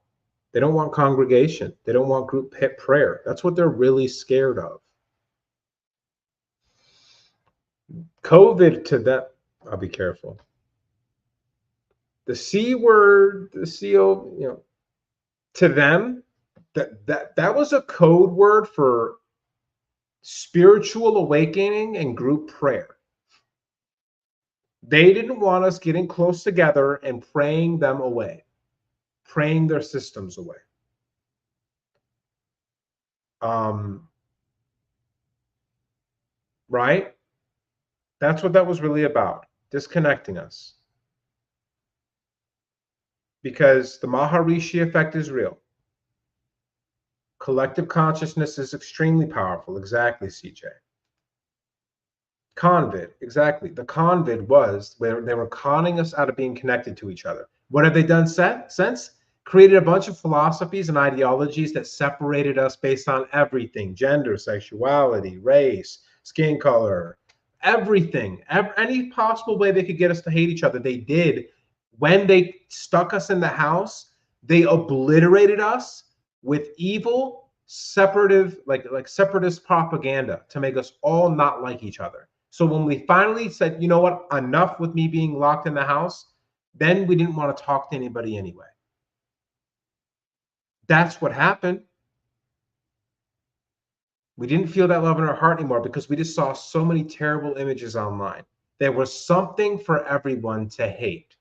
They don't want congregation. They don't want group prayer. That's what they're really scared of. COVID to that, I'll be careful. The C word, the CO, to them, that was a code word for spiritual awakening and group prayer. They didn't want us getting close together and praying them away, praying their systems away. Right? That's what that was really about, disconnecting us. Because the Maharishi effect is real. Collective consciousness is extremely powerful. Exactly, CJ. Convid, exactly. The convid was where they were conning us out of being connected to each other. What have they done since? Created a bunch of philosophies and ideologies that separated us based on everything: gender, sexuality, race, skin color, everything. Any possible way they could get us to hate each other, they did. When they stuck us in the house, they obliterated us with evil, like separatist propaganda to make us all not like each other. So when we finally said, you know what, enough with me being locked in the house, then we didn't want to talk to anybody anyway. That's what happened. We didn't feel that love in our heart anymore because we just saw so many terrible images online. There was something for everyone to hate.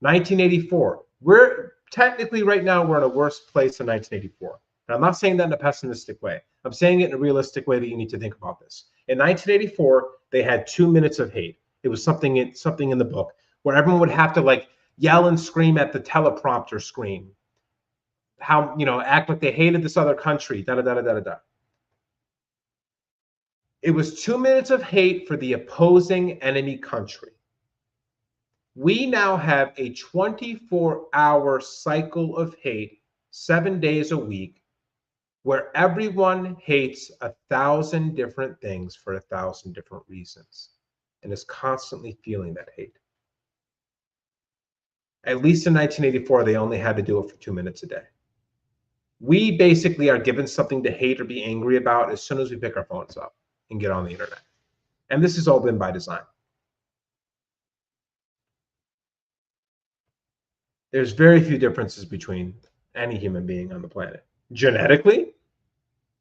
1984, we're technically right now, we're in a worse place than 1984. And I'm not saying that in a pessimistic way. I'm saying it in a realistic way that you need to think about this. In 1984, they had 2 minutes of hate. It was something in the book where everyone would have to like yell and scream at the teleprompter screen. How, act like they hated this other country, da-da-da-da-da-da. It was 2 minutes of hate for the opposing enemy country. We now have a 24-hour cycle of hate, 7 days a week, where everyone hates 1,000 different things for 1,000 different reasons and is constantly feeling that hate. At least in 1984, they only had to do it for 2 minutes a day. We basically are given something to hate or be angry about as soon as we pick our phones up and get on the internet. And this has all been by design. There's very few differences between any human being on the planet. Genetically,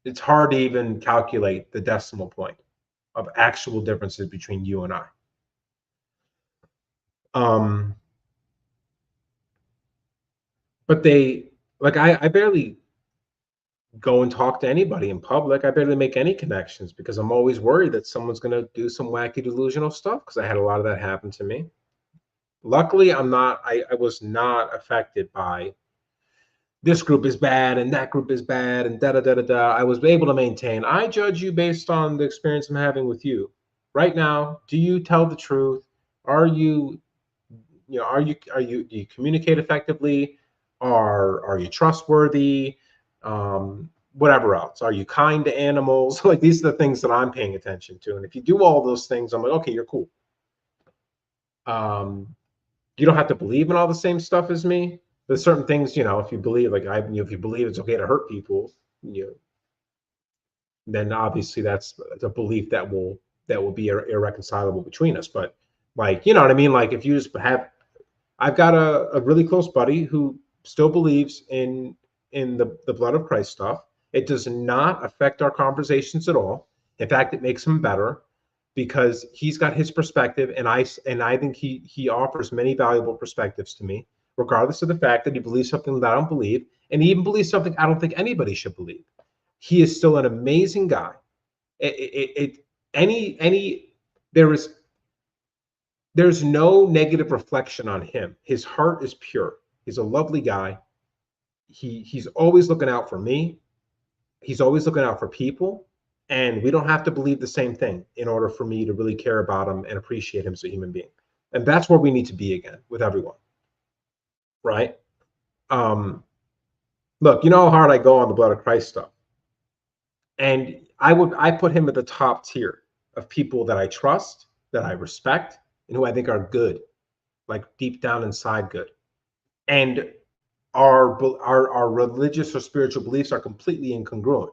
it's hard to even calculate the decimal point of actual differences between you and I. But I barely go and talk to anybody in public. I barely make any connections because I'm always worried that someone's going to do some wacky delusional stuff, because I had a lot of that happen to me. Luckily, I was not affected by this group is bad and that group is bad and da-da-da-da-da. I was able to maintain. I judge you based on the experience I'm having with you. Right now, do you tell the truth? Are you do you communicate effectively? Are you trustworthy? Whatever else. Are you kind to animals? Like, these are the things that I'm paying attention to. And if you do all those things, I'm like, okay, you're cool. You don't have to believe in all the same stuff as me. There's certain things, if you believe, like if you believe it's okay to hurt people, then obviously that's a belief that will be irreconcilable between us. But, like, you know what I mean? Like, if you just I've got a really close buddy who still believes in the blood of Christ stuff. It does not affect our conversations at all. In fact, it makes them better, because he's got his perspective, and I think he offers many valuable perspectives to me, regardless of the fact that he believes something that I don't believe, and he even believes something I don't think anybody should believe. He is still an amazing guy. There's no negative reflection on him. His heart is pure. He's a lovely guy. He's always looking out for me. He's always looking out for people. And we don't have to believe the same thing in order for me to really care about him and appreciate him as a human being. And that's where we need to be again with everyone. Right? Look, you know how hard I go on the blood of Christ stuff. And I put him at the top tier of people that I trust, that I respect, and who I think are good, like deep down inside good. And our religious or spiritual beliefs are completely incongruent,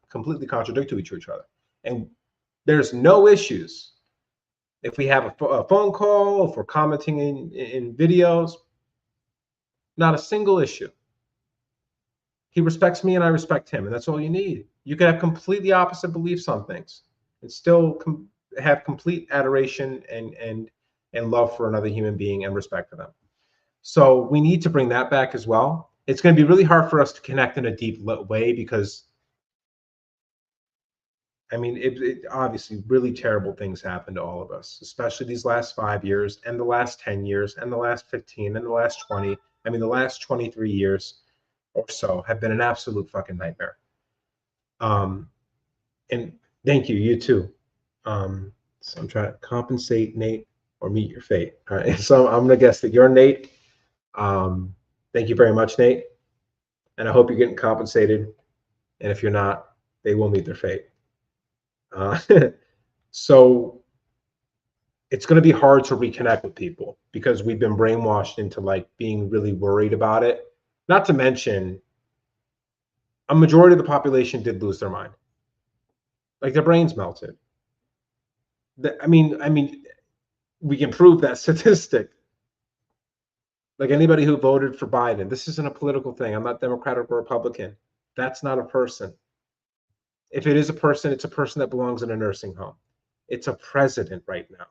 completely contradict to each other. And there's no issues if we have a phone call, if we're commenting in videos, not a single issue. He respects me and I respect him, and that's all you need. You can have completely opposite beliefs on things and still have complete adoration and love for another human being and respect for them. So we need to bring that back as well. It's going to be really hard for us to connect in a deep way, because, I mean, it obviously really terrible things happen to all of us, especially these last 5 years and the last 10 years and the last 15 and the last 20. I mean, the last 23 years or so have been an absolute fucking nightmare. And thank you, you too. So I'm trying to compensate, Nate, or meet your fate. All right. So I'm gonna guess that you're Nate. Thank you very much, Nate. And I hope you're getting compensated. And if you're not, they will meet their fate. So it's going to be hard to reconnect with people, because we've been brainwashed into like being really worried about it. Not to mention, a majority of the population did lose their mind. Like, their brains melted. I mean, we can prove that statistic. Like, anybody who voted for Biden, this isn't a political thing. I'm not Democratic or Republican. That's not a person. If it is a person, it's a person that belongs in a nursing home. It's a president right now.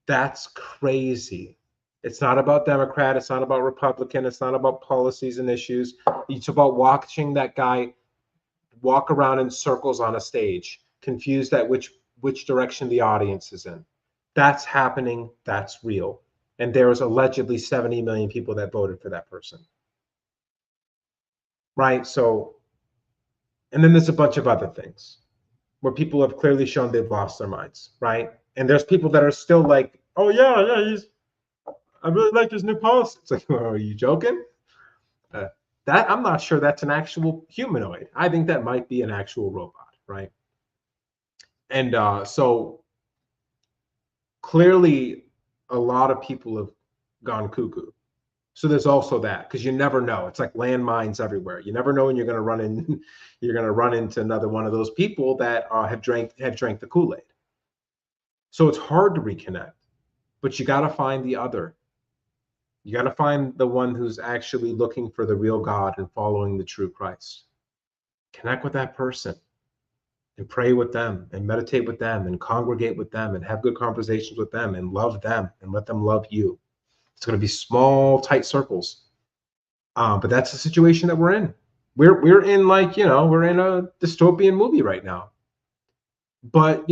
That's crazy. It's not about Democrat. It's not about Republican. It's not about policies and issues. It's about watching that guy walk around in circles on a stage, confused at which direction the audience is in. That's happening. That's real. And there was allegedly 70 million people that voted for that person. Right? So, and then there's a bunch of other things where people have clearly shown they've lost their minds, right? And there's people that are still like, oh yeah, I really like his new policy. It's like, well, are you joking? That I'm not sure that's an actual humanoid. I think that might be an actual robot, right? And so clearly a lot of people have gone cuckoo. So there's also that, because you never know. It's like landmines everywhere. You never know when you're going to run into another one of those people that have drank the Kool-Aid. So it's hard to reconnect, but you got to find the other. You got to find the one who's actually looking for the real God and following the true Christ. Connect with that person and pray with them and meditate with them and congregate with them and have good conversations with them and love them and let them love you. It's going to be small, tight circles. But that's the situation that we're in. We're in, like, we're in a dystopian movie right now. But,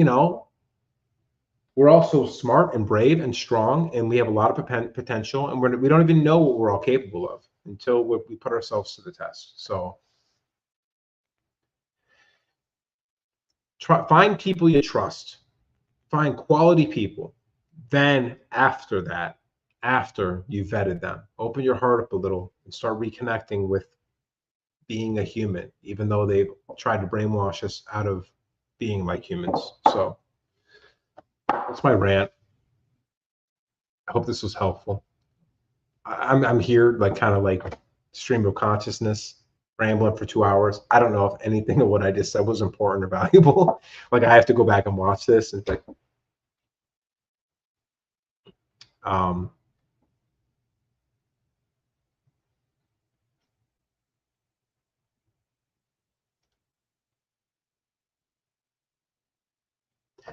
we're also smart and brave and strong, and we have a lot of potential, and we don't even know what we're all capable of until we put ourselves to the test. So find people you trust, find quality people. Then after that, after you vetted them. Open your heart up a little and start reconnecting with being a human, even though they've tried to brainwash us out of being like humans. So that's my rant. I hope this was helpful. I'm here like kind of like stream of consciousness, rambling for 2 hours. I don't know if anything of what I just said was important or valuable. Like I have to go back and watch this and like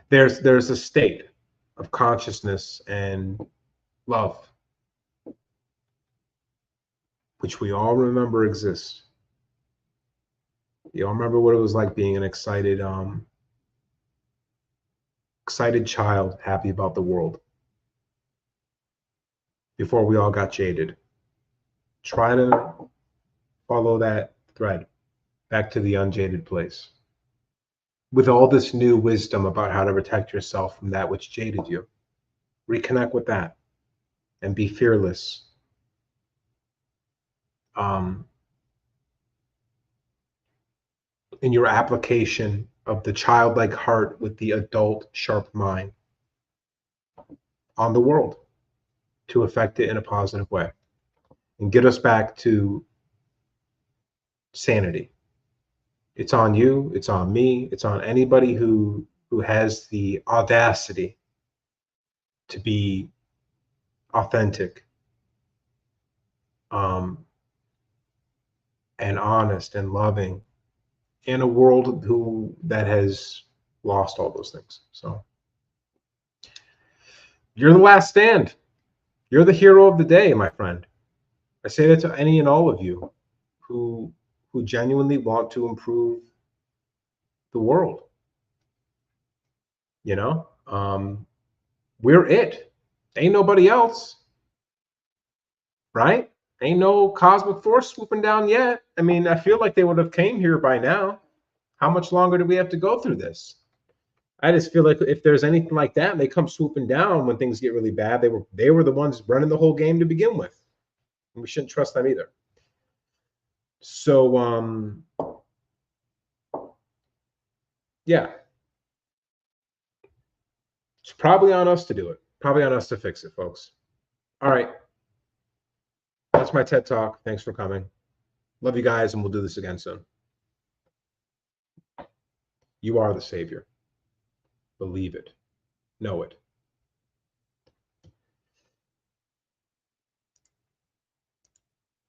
there's a state of consciousness and love which we all remember exists. You all remember what it was like being an excited child, happy about the world, before we all got jaded. Try to follow that thread back to the unjaded place with all this new wisdom about how to protect yourself from that which jaded you. Reconnect with that and be fearless. In your application of the childlike heart with the adult sharp mind on the world to affect it in a positive way and get us back to sanity. It's on you, it's on me, it's on anybody who has the audacity to be authentic and honest and loving in a world that has lost all those things. So you're the last stand. You're the hero of the day, my friend. I say that to any and all of you who genuinely want to improve the world. You know, we're it. Ain't nobody else, right? Ain't no cosmic force swooping down yet. I mean, I feel like they would have came here by now. How much longer do we have to go through this? I just feel like if there's anything like that, and they come swooping down when things get really bad, they were the ones running the whole game to begin with. And we shouldn't trust them either. So yeah. It's probably on us to do it. Probably on us to fix it, folks. All right. That's my TED Talk. Thanks for coming. Love you guys, and we'll do this again soon. You are the savior. Believe it. Know it.